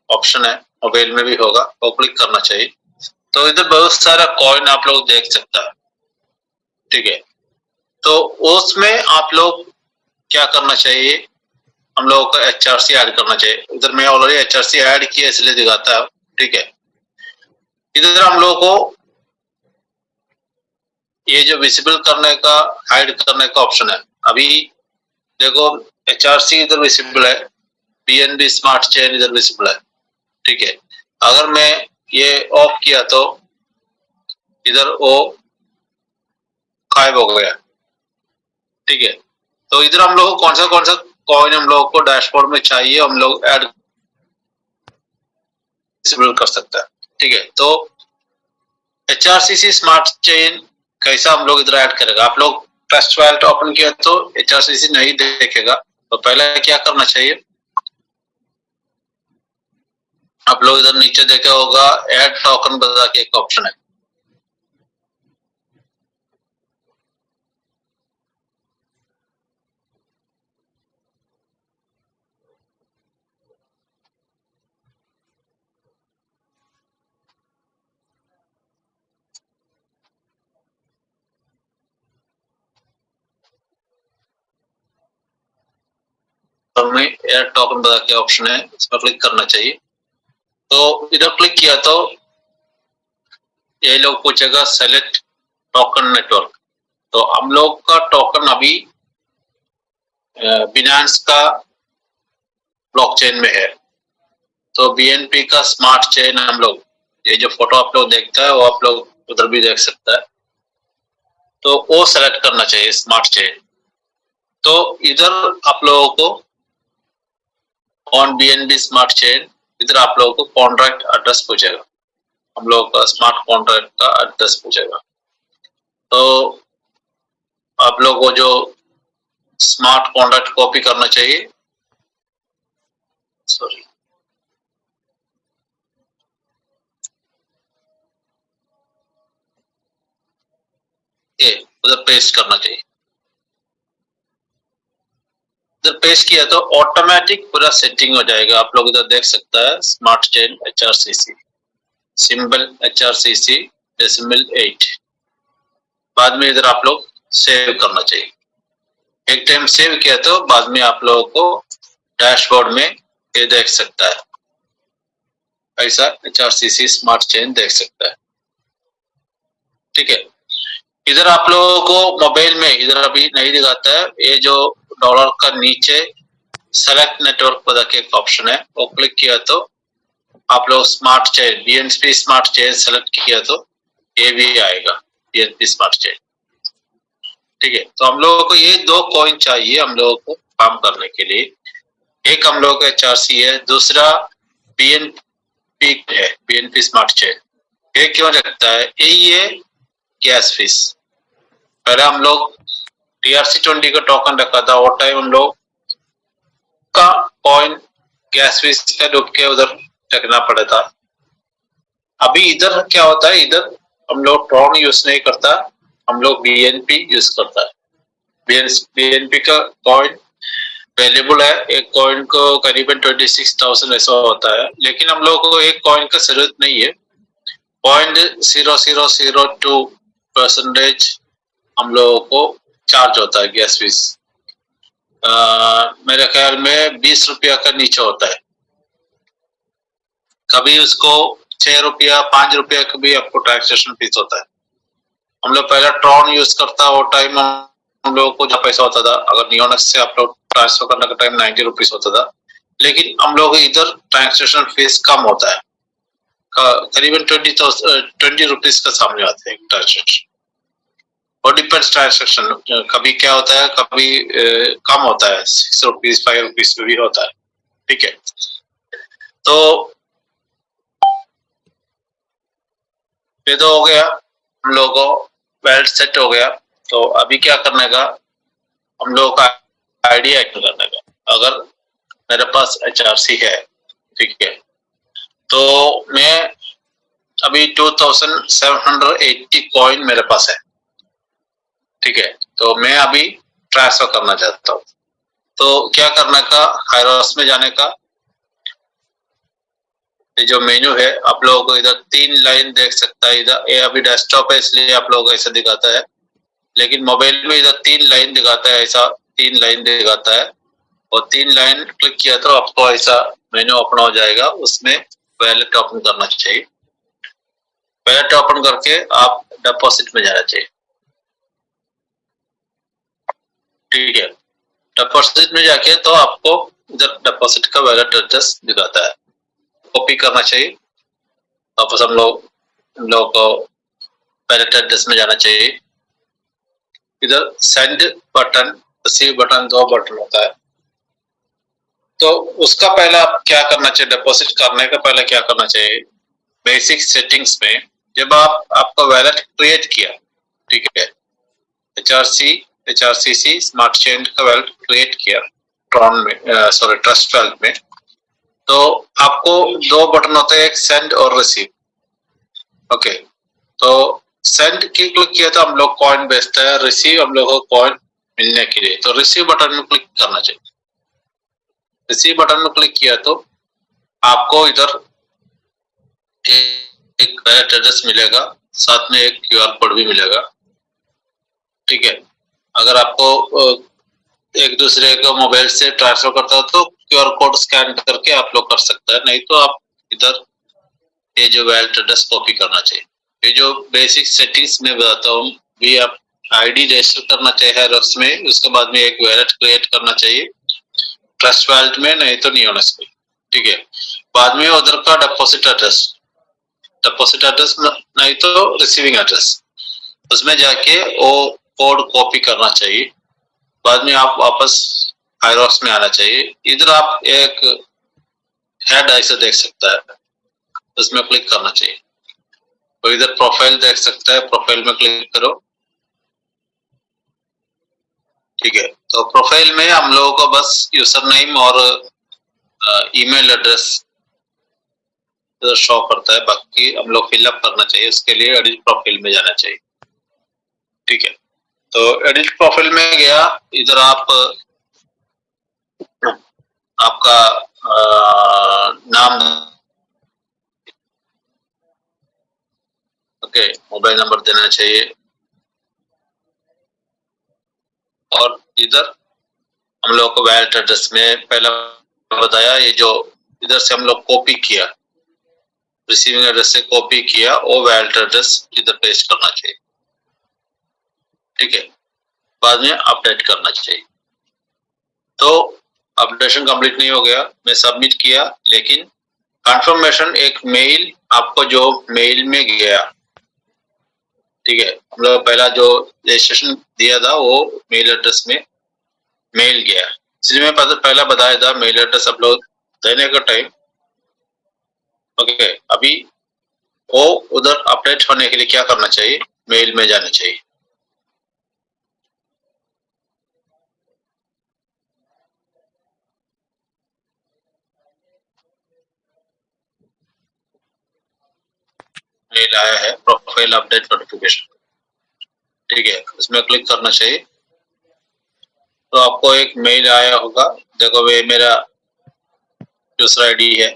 ऑप्शन है, मोबाइल में भी होगा, वो क्लिक करना चाहिए। तो इधर बहुत सारा कॉइन आप लोग देख सकता है, ठीक है। तो उसमें आप लोग क्या करना चाहिए, हम लोगों को HRC ऐड करना चाहिए। इधर मैं ऑलरेडी HRC ऐड किया इसलिए दिखाता है, ठीक है। इधर हम लोगों को ये जो विजिबल करने का, हाइड करने का ऑप्शन है। अभी देखो HRC इधर विजिबल है, BNB स्मार्ट चेन इधर विजिबल है, ठीक है। अगर मैं ये ऑफ किया तो इधर वो गायब हो गया, ठीक है। तो इधर हम लोग को कौन सा कॉइन हम लोग को डैशबोर्ड में चाहिए, हम लोग ऐड कर सकता है, ठीक है। तो HRCC स्मार्ट चेन कैसा हम लोग इधर ऐड करेगा, आप लोग ट्रस्ट वॉलेट ओपन किया तो HRCC नहीं देखेगा, तो पहले क्या करना चाहिए, आप लोग इधर नीचे देखे होगा ऐड टोकन बता के एक ऑप्शन है, और में ऐड टोकन बता के ऑप्शन है, इस पर क्लिक करना चाहिए। तो इधर क्लिक किया तो ये लोग पूछेगा सेलेक्ट टोकन नेटवर्क। तो हम लोग का टोकन अभी बिनांस का ब्लॉकचेन में है, तो BNB का स्मार्ट चेन हम लोग, ये जो फोटो आप लोग देखता है वो आप लोग उधर भी देख सकता है, तो वो सेलेक्ट करना चाहिए स्मार्ट चेन। तो इधर आप लोगों को ऑन BNB स्मार्ट चेन, इधर आप लोगों को कॉन्ट्रैक्ट एड्रेस पूछेगा, हम लोगों का स्मार्ट कॉन्ट्रैक्ट का एड्रेस पूछेगा। तो आप लोगों को जो स्मार्ट कॉन्ट्रैक्ट कॉपी करना चाहिए, सॉरी ये उधर पेस्ट करना चाहिए। इधर पेस्ट किया तो ऑटोमेटिक पूरा सेटिंग हो जाएगा, आप लोग इधर देख सकता है smart chain HRCC symbol HRCC decimal 8। बाद में इधर आप लोग सेव करना चाहिए, एक टाइम सेव किया तो बाद में आप लोगों को डैशबोर्ड में ये देख सकता है, ऐसा HRCC स्मार्ट चेन देख सकता है, ठीक है। इधर आप लोगों को मोबाइल में इधर अभी नहीं दिखाता है, ये जो डॉलर का नीचे सेलेक्ट नेटवर्क बता के एक ऑप्शन है, वो क्लिक किया तो आप लोग smart chain BNB smart chain select किया तो ये भी आएगा BNB स्मार्ट चेन, ठीक है। तो हम लोगों को ये दो कॉइन चाहिए हम लोगों को काम करने के लिए, एक हम लोगों का HRC है, दूसरा BNB है, BNB स्मार्ट चेन। ये क्यों रखता है, यही है गैस फीस। पहले हम लोग TRC20 का टोकन रखा था, वो टाइम हम लोग का कॉइन गैस फीस पे डूब के उधर रखना पड़ा था। अभी इधर क्या होता है, इधर हम लोग ट्रॉन यूज नहीं करता, हम लोग BNB यूज करता है, बीएनपी का कॉइन वैल्यूबल है, एक कॉइन को करीबन 26,000 ऐसा होता है, लेकिन हम लोगों को एक कॉइन का जरूरत नहीं है। 0.0002% हम लोगों को चार्ज होता है गैस फीस। मेरे ख्याल में 20 रुपया का नीचे होता है, कभी उसको 6 रुपया 5 रुपया का भी आपको ट्रांजेक्शन फीस होता है। हम लोग पहले ट्रॉन यूज करता वो टाइम हम लोगों को जो पैसा होता था, अगर नियोनेक्स से आप लोग ट्रांसफर करने का टाइम 90 रुपीज होता था, लेकिन हम लोग इधर ट्रांजेक्शन फीस कम होता है, करीबन 20 रुपीज का सामने आते हैं ट्रांजेक्शन। और डिपेंड्स ट्रांजेक्शन, कभी क्या होता है, कभी कम होता है, 6 रुपीज 5 रुपीज में भी होता है। ठीक है, तो ये तो हो गया, हम लोगों को वेल्ट सेट हो गया। तो अभी क्या करने का, हम लोगों का आइडिया करने का। अगर मेरे पास HRC है, ठीक है, तो मैं अभी 2780 कॉइन मेरे पास है, ठीक है, तो मैं अभी ट्रांसफर करना चाहता हूँ। तो क्या करने का, हायरॉस में जाने का, ये जो मेन्यू है आप लोगों को इधर 3 लाइन देख सकता है। इधर ये अभी डेस्कटॉप है इसलिए आप लोगों को ऐसा दिखाता है, लेकिन मोबाइल में इधर 3 लाइन दिखाता है, ऐसा 3 लाइन दिखाता है, और 3 लाइन क्लिक किया तो आपको ऐसा मेन्यू ओपन हो जाएगा। उसमें वैलेट ओपन करना चाहिए, वैलेट ओपन करके आप डिपॉजिट में जाना चाहिए, ठीक है। डिपॉजिट में जाके तो आपको इधर डिपॉजिट का वैलेट एड्रेस दिखाता है, कॉपी करना चाहिए। वापस हम लोग को वैलेट एड्रेस में जाना चाहिए। इधर send button, receive button, 2 button होता है। तो उसका पहले आप क्या करना चाहिए, डिपॉजिट करने का पहले क्या करना चाहिए, बेसिक सेटिंग्स में जब आपका वैलेट क्रिएट किया, ठीक है, HRCC स्मार्ट चेन का वैलेट क्रिएट किया ट्रॉन में, सॉरी ट्रस्ट वैलेट में, तो आपको 2 बटन होते हैं, एक सेंड और रिसीव। ओके, तो सेंड की क्लिक किया तो हम लोग कॉइन भेजता है, रिसीव हम लोग को कॉइन मिलने के लिए, तो रिसीव बटन में क्लिक करना चाहिए। रिसीव बटन में क्लिक किया तो आपको इधर एक वैलेट एड्रेस मिलेगा, साथ में एक QR कोड भी मिलेगा, ठीक है। अगर आपको एक दूसरे को मोबाइल से ट्रांसफर करता हो तो QR कोड स्कैन करके आप लोग कर सकता है, नहीं तो आप इधर ये जो वैलेट एड्रेस कॉपी करना चाहिए। ये जो बेसिक सेटिंग्स में बताता हूँ, भी आप ID रजिस्टर करना चाहिए उसमें, उसके बाद में एक वैलेट क्रिएट करना चाहिए ट्रस्ट वैलेट में, नहीं तो नियोनेक्स में, ठीक है। बाद में उधर का डिपॉजिट एड्रेस नहीं तो रिसीविंग एड्रेस, उसमें जाके वो कोड कॉपी करना चाहिए। बाद में आप वापस हायरॉक्स में आना चाहिए। इधर आप एक हेड ऐसे देख सकता है, उसमें क्लिक करना चाहिए। तो इधर प्रोफाइल देख सकता है, प्रोफाइल में क्लिक करो, ठीक है। तो प्रोफाइल में हम लोगों को बस यूजर नेम और ईमेल एड्रेस शो करता है, बाकी हम लोग फिलअप करना चाहिए। उसके लिए एडिट प्रोफाइल में जाना चाहिए, ठीक है। तो एडिट प्रोफाइल में गया, इधर आपका नाम, ओके, मोबाइल नंबर देना चाहिए, और इधर हम लोग को वैलेट एड्रेस में पहले बताया, ये जो इधर से हम लोग कॉपी किया, रिसीविंग एड्रेस से कॉपी किया, वो वैलेट एड्रेस इधर पेस्ट करना चाहिए, ठीक है। बाद में अपडेट करना चाहिए। तो अपडेशन कंप्लीट नहीं हो गया, मैं सबमिट किया, लेकिन कंफर्मेशन एक मेल आपको जो मेल में गया, ठीक है। हम लोग पहला जो रजिस्ट्रेशन दिया था वो मेल एड्रेस में मेल गया, इसलिए मैं पहला बताया था मेल एड्रेस आप लोग देने का टाइम, ओके। अभी वो उधर अपडेट होने के लिए क्या करना चाहिए, मेल में जाना चाहिए, मेल आया है प्रोफाइल अपडेट नोटिफिकेशन, ठीक है, उसमें क्लिक करना चाहिए। तो आपको एक मेल आया होगा, देखो वे मेरा दूसरा आईडी है।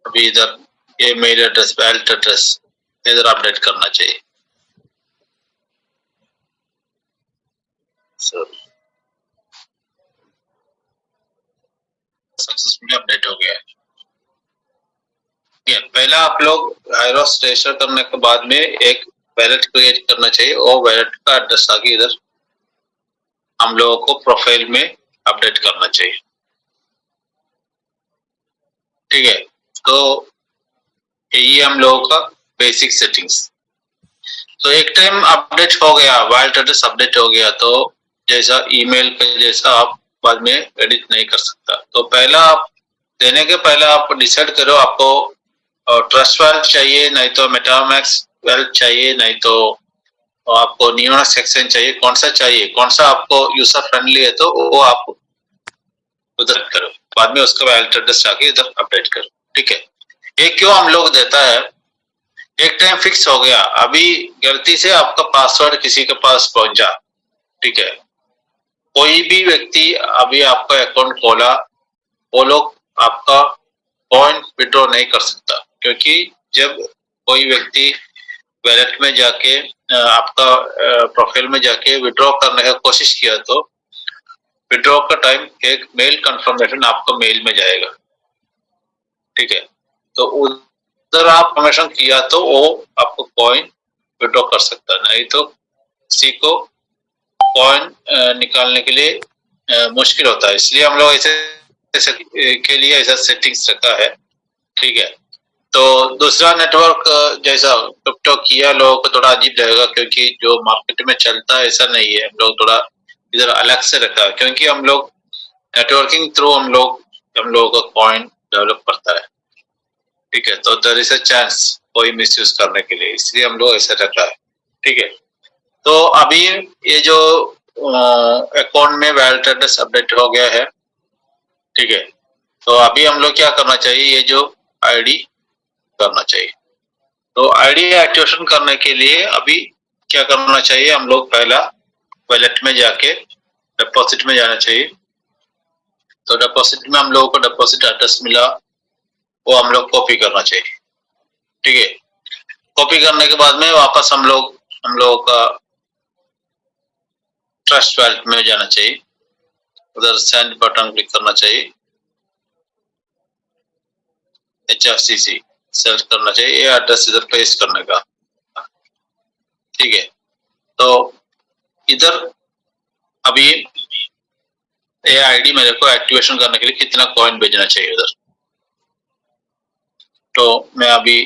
अभी इधर ये मेल एड्रेस, वैलिड एड्रेस इधर अपडेट करना चाहिए। सक्सेसफुली अपडेट हो गया है। पहला आप लोग आईरोस रजिस्टर करने के बाद में एक वैलेट क्रिएट करना चाहिए और वैलेट का एड्रेस आगे इधर हम लोगों को प्रोफाइल में अपडेट करना चाहिए। ठीक है, तो ये हम लोगों का बेसिक सेटिंग्स। तो एक टाइम अपडेट हो गया, वैलेट एड्रेस अपडेट हो गया, तो जैसा ईमेल पे जैसा आप बाद में एडिट नहीं कर सकता। तो पहला आप देने के पहले आप डिसाइड करो आपको ट्रस्ट वैलेट चाहिए, नहीं तो मेटामैक्स वैलेट चाहिए, नहीं तो आपको नियोनेक्स एक्सचेंज चाहिए, कौन सा चाहिए, कौन सा आपको यूजर फ्रेंडली है, तो वो आप उधर करो। बाद में उसका वैलेट एड्रेस आके इधर अपडेट करो। ठीक है, ये क्यों हम लोग देता है, एक टाइम फिक्स हो गया, अभी गलती से आपका पासवर्ड किसी के पास पहुंचा, ठीक है, कोई भी व्यक्ति अभी आपका अकाउंट खोला, वो लोग आपका पॉइंट विड्रॉ नहीं कर सकता, क्योंकि जब कोई व्यक्ति वैलेट में जाके आपका प्रोफाइल में जाके विड्रॉ करने का कोशिश किया, तो विड्रॉ का टाइम एक मेल कंफर्मेशन आपको मेल में जाएगा। ठीक है, तो उधर आप कंफर्मेशन किया तो वो आपको कॉइन विड्रॉ कर सकता है, नहीं तो किसी को कॉइन निकालने के लिए मुश्किल होता है। इसलिए हम लोग ऐसे के लिए ऐसा सेटिंग्स रखा है। ठीक है, तो दूसरा नेटवर्क जैसा क्रिप्टो किया लोगों को थोड़ा अजीब लगेगा, क्योंकि जो मार्केट में चलता है ऐसा नहीं है, हम लोग थोड़ा इधर अलग से रखा है, क्योंकि हम लोग नेटवर्किंग थ्रू हम लोगों का कॉइन डेवलप करता है। ठीक है, तो देयर इज अ चांस कोई मिसयूज करने के लिए, इसलिए हम लोग ऐसा रखा है। ठीक है, तो अभी ये जो अकाउंट में वैलिड एड्रेस अपडेट हो गया है। ठीक है, तो अभी हम लोग क्या करना चाहिए, ये जो आईडी करना चाहिए। तो आईडी एक्टिवेशन करने के लिए अभी क्या करना चाहिए, हम लोग पहला वैलेट में जाके डिपॉजिट में जाना चाहिए। तो डिपॉजिट में हम लोगों को डिपॉजिट एड्रेस मिला, वो हम लोग कॉपी करना चाहिए। ठीक है, कॉपी करने के बाद में वापस हम लोगों का ट्रस्ट वैलेट में जाना चाहिए, उधर सेंड बटन क्लिक करना चाहिए, HFCC सेलेक्ट करना चाहिए, ये एड्रेस इधर पेस्ट करने का। ठीक है, तो इधर अभी ये आईडी मेरे को एक्टिवेशन करने के लिए कितना कॉइन भेजना चाहिए उधर, तो मैं अभी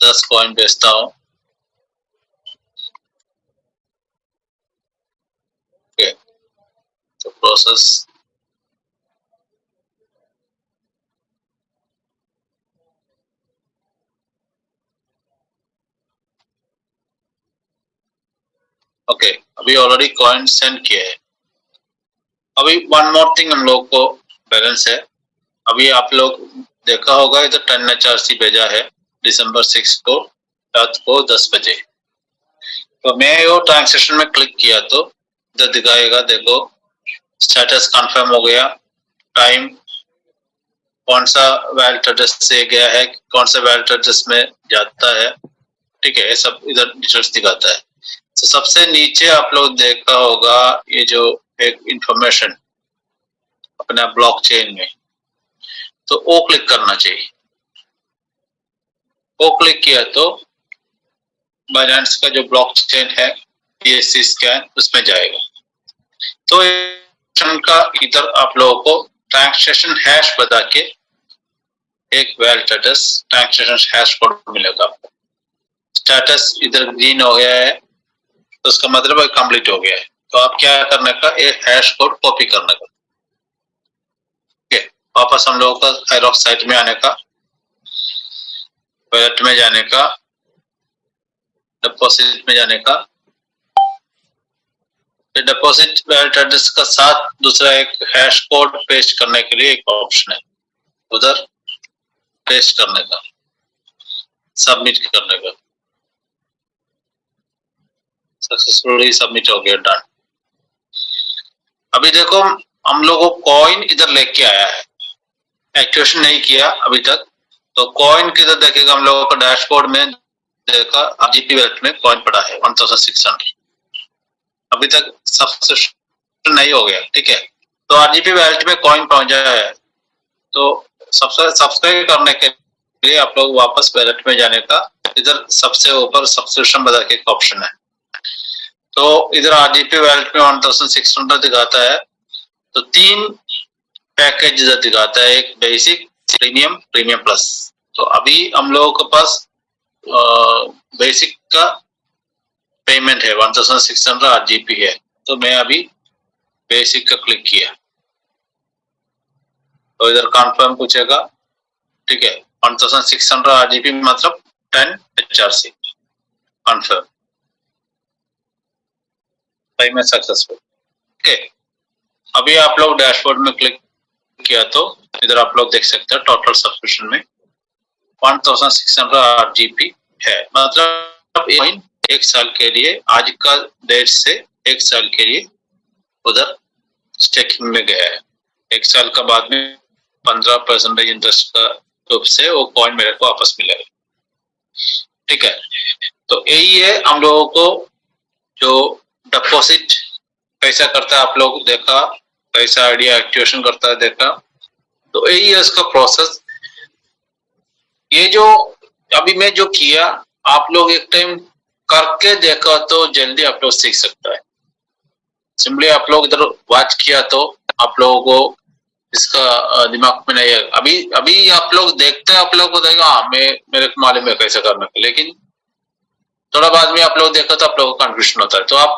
$10 कॉइन भेजता हूँ। ओके, तो प्रोसेस ओके, अभी ऑलरेडी कॉइन सेंड किया है। अभी वन मोर थिंग हम लोग को बैलेंस है। अभी आप लोग देखा होगा इधर 10 HRC भेजा है December 6 को रात को 10 बजे। तो मैं वो ट्रांजेक्शन में क्लिक किया तो इधर दिखाएगा, देखो स्टेटस कंफर्म हो गया, टाइम कौन सा वैलिड एड्रेस से गया है, कौन सा वैलिड एड्रेस में जाता है। ठीक है, ये सब इधर डिटेल्स दिखाता है। तो सबसे नीचे आप लोग देखा होगा ये जो एक इंफॉर्मेशन अपना ब्लॉकचेन में, तो वो क्लिक करना चाहिए। वो क्लिक किया तो बाइनेंस का जो ब्लॉकचेन है BSC स्कैन उसमें जाएगा। तो का इधर आप लोगों को ट्रांजैक्शन हैश बता के एक valid address transaction hash code मिलेगा आपको। स्टेटस इधर ग्रीन हो गया है, तो उसका मतलब कंप्लीट हो गया है। तो आप क्या करने का, एक हैश कोड कॉपी करने का। ठीक है, वापस हम लोगों का आईरोस साइट में आने का, वैलेट में जाने का, डिपॉजिट में जाने का। डिपॉजिट वैलिड एड्रेस का साथ दूसरा एक हैश कोड पेस्ट करने के लिए एक ऑप्शन है, उधर पेस्ट करने का, सबमिट करने का। सक्सेसफुली सबमिट हो गया, डन। अभी देखो हम लोगों को कॉइन इधर लेके आया है, एक्टिवेशन नहीं किया अभी तक, तो कॉइन किधर देखेगा हम लोगों को डैशबोर्ड में देखा आरजीपी वैलेट में कॉइन पड़ा है 1600, अभी तक सब्सक्रिप्शन नहीं हो गया, ठीक है। तो आरजीपी वैलेट में कॉइन पहुंचा है, तो सब्सक्राइब करने के लिए आप लोग वापस वैलेट में जाने का, इधर सबसे ऊपर सब्सक्रिप्शन बदल के ऑप्शन है, तो इधर आरजीपी वैलेट में 1600 दिखाता है, तो 3 पैकेज इधर दिखाता है, एक बेसिक, प्रीमियम, प्रीमियम प्लस। तो अभी हम लोगों के पास बेसिक का पेमेंट है 1600 आरजीपी है, तो मैं अभी बेसिक का क्लिक किया, तो इधर कन्फर्म पूछेगा, ठीक है। 1600 आरजीपी मतलब 10 HRC, कन्फर्म, सही में सक्सेसफुल, ओके। अभी आप लोग डैशबोर्ड में क्लिक किया तो इधर आप लोग देख सकते हैं टोटल सब्सक्रिप्शन में 1600 आरजीपी है, मतलब एक साल के लिए, आज का डेट से एक साल के लिए उधर स्टेकिंग में गया है। एक साल का बाद में 15% इंटरेस्ट का रूप से वो कॉइन मेरे को वापस मिलेगा, ठीक है। तो यही है हम लोगों को जो डिपॉजिट कैसा करता है, आप लोग देखा, कैसा आइडिया एक्टिवेशन करता है देखा, तो यही है इसका प्रोसेस। ये जो अभी मैं जो किया, आप लोग एक टाइम करके देखा तो जल्दी आप लोग सीख सकता है। सिंपली आप लोग इधर वॉच किया तो आप लोगों को इसका दिमाग में नहीं है, अभी आप लोग देखते हैं, आप लोग को देगा हाँ मेरे को मालूम है कैसे करने का, लेकिन थोड़ा बाद में आप लोग देखा तो आप लोगों को कंफ्यूजन होता है, तो आप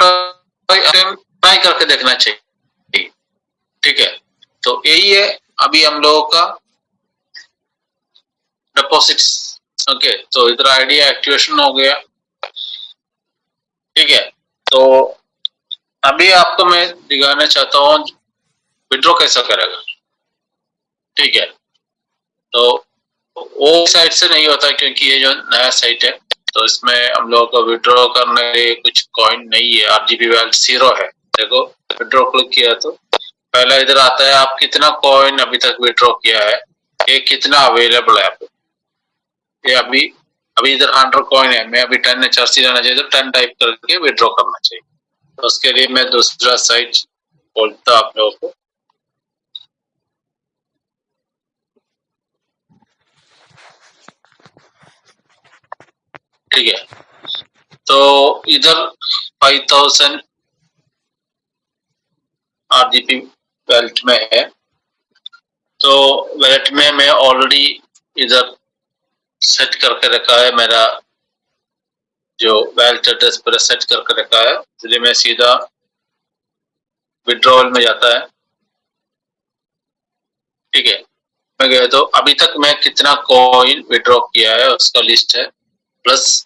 ट्राई करके देखना चाहिए, ठीक है। तो यही है अभी हम लोगों का डिपॉजिट्स, ओके। तो इधर आइडिया एक्टिवेशन हो गया, ठीक है। तो अभी आपको मैं दिखाना चाहता हूँ विड्रॉ कैसा करेगा, ठीक है। तो वो साइट से नहीं होता क्योंकि ये जो नया साइट है, तो इसमें हम लोगों को विड्रॉ करने के लिए कुछ कॉइन नहीं है, आरजीपी वैल्यू 0 है। देखो विड्रॉ क्लिक किया तो पहला इधर आता है आप कितना कॉइन अभी तक विड्रॉ किया है, ये कितना अवेलेबल है आपको, ये अभी इधर 100 कॉइन है, मैं अभी 10 HRC रहना चाहिए, तो 10 टाइप करके विड्रॉ करना चाहिए। तो उसके लिए मैं दूसरा साइट बोलता आप लोगों को, ठीक है। तो इधर 5000 आरजीपी वैलेट में है, तो वैलेट में मैं ऑलरेडी इधर सेट करके रखा है, मेरा जो वैलेट एड्रेस पर सेट करके रखा है, इसलिए मैं सीधा विड्रॉवल में जाता है, ठीक है। मैं गया तो अभी तक मैं कितना कॉइन विड्रॉ किया है उसका लिस्ट है, प्लस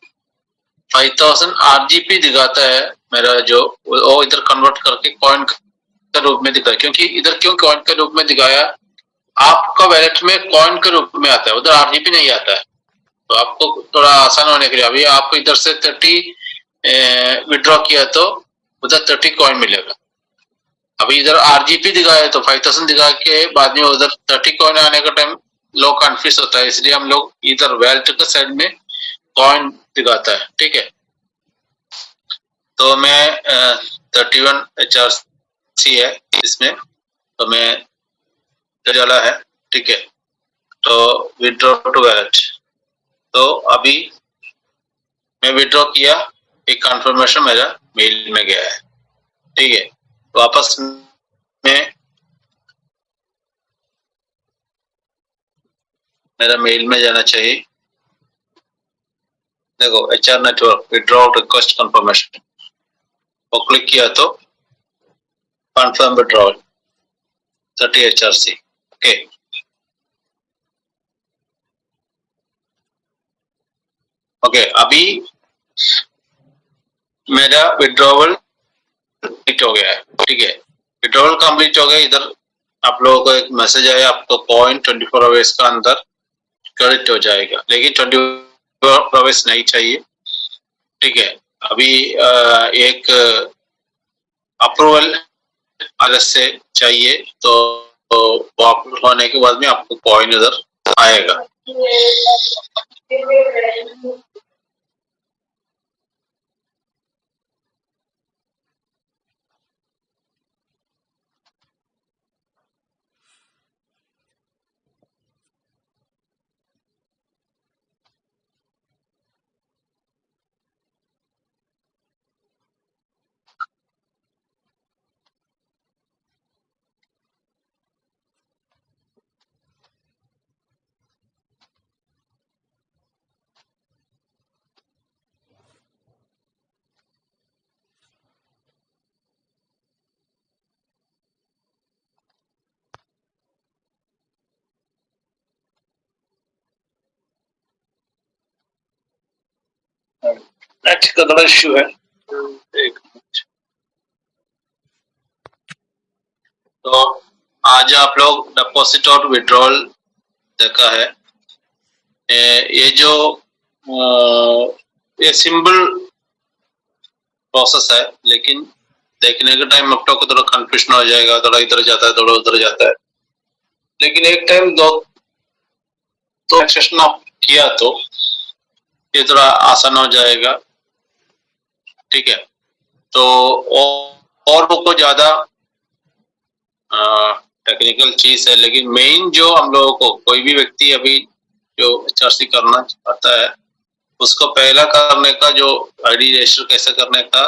5000 आरजीपी दिखाता है मेरा, जो वो इधर कन्वर्ट करके कॉइन के रूप में दिखाया, क्योंकि इधर क्यों कॉइन के रूप में दिखाया, आपका वैलेट में कॉइन के रूप में आता है, उधर आरजीपी नहीं आता है, तो आपको थोड़ा आसान होने के लिए अभी आपको इधर से 30 विड्रॉ किया तो उधर 30 कॉइन मिलेगा। अभी इधर आरजीपी दिखाया है तो 5000 दिखा के बाद में उधर 30 कॉइन आने का टाइम लोग कंफ्यूज होता है, इसलिए हम लोग इधर वैलेट के साइड में कॉइन दिखाता है, ठीक है। तो मैं 31 HRC है इसमें, तो मैं चला है, ठीक है। तो विड्रॉ टू वैलेट, तो अभी मैं विड्रॉ किया, एक कंफर्मेशन मेरा मेल में गया है, ठीक है। वापस में मेरा मेल में जाना चाहिए, देखो HR network withdraw request confirmation, वो क्लिक किया तो confirm withdrawal 30 HRC, okay. Okay अभी मेरा विड्रॉवल कंप्लीट हो गया है, ठीक है। विड्रॉवल कंप्लीट हो गया, इधर आप लोगों को एक मैसेज आया, आपको कॉइन 24 आवर्स का अंदर क्रेडिट हो जाएगा, लेकिन 24 आवर्स नहीं चाहिए, ठीक है। अभी एक अप्रूवल अलग से चाहिए, तो वो अपलोड होने के बाद में आपको कॉइन उधर आएगा। नेट का थोड़ा इश्यू है। एक मिनट। तो आज आप लोग डिपॉजिट और विड्रॉल देखा है। ये जो ये सिंपल प्रोसेस है, लेकिन देखने के टाइम आप लोग को थोड़ा कंफ्यूजन हो जाएगा, थोड़ा इधर जाता है, थोड़ा उधर जाता है। लेकिन एक टाइम दो तो एक्सेशन आप किया तो ये थोड़ा आसान हो जाएगा। ठीक है, तो और को ज्यादा टेक्निकल चीज है, लेकिन मेन जो हम लोगों को कोई भी व्यक्ति अभी जो HRC करना चाहता है, उसको पहला करने का जो आईडी रजिस्टर कैसे करने का,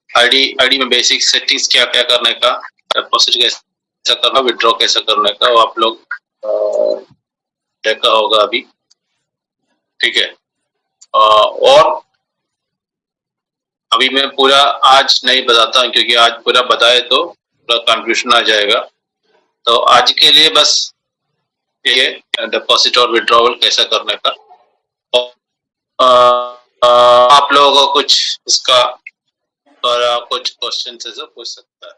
आईडी में बेसिक सेटिंग्स क्या क्या करने का, डिपॉजिट कैसे करना, विड्रॉ कैसे करने का, वो आप लोग देखा होगा अभी। ठीक है, और अभी मैं पूरा आज नहीं बताता हूँ, क्योंकि आज पूरा बताए तो पूरा कंफ्यूजन आ जाएगा। तो आज के लिए बस ये डिपॉजिट और विड्रॉवल कैसे करने का। आप लोगों को कुछ इसका कुछ क्वेश्चन है जो पूछ सकता है।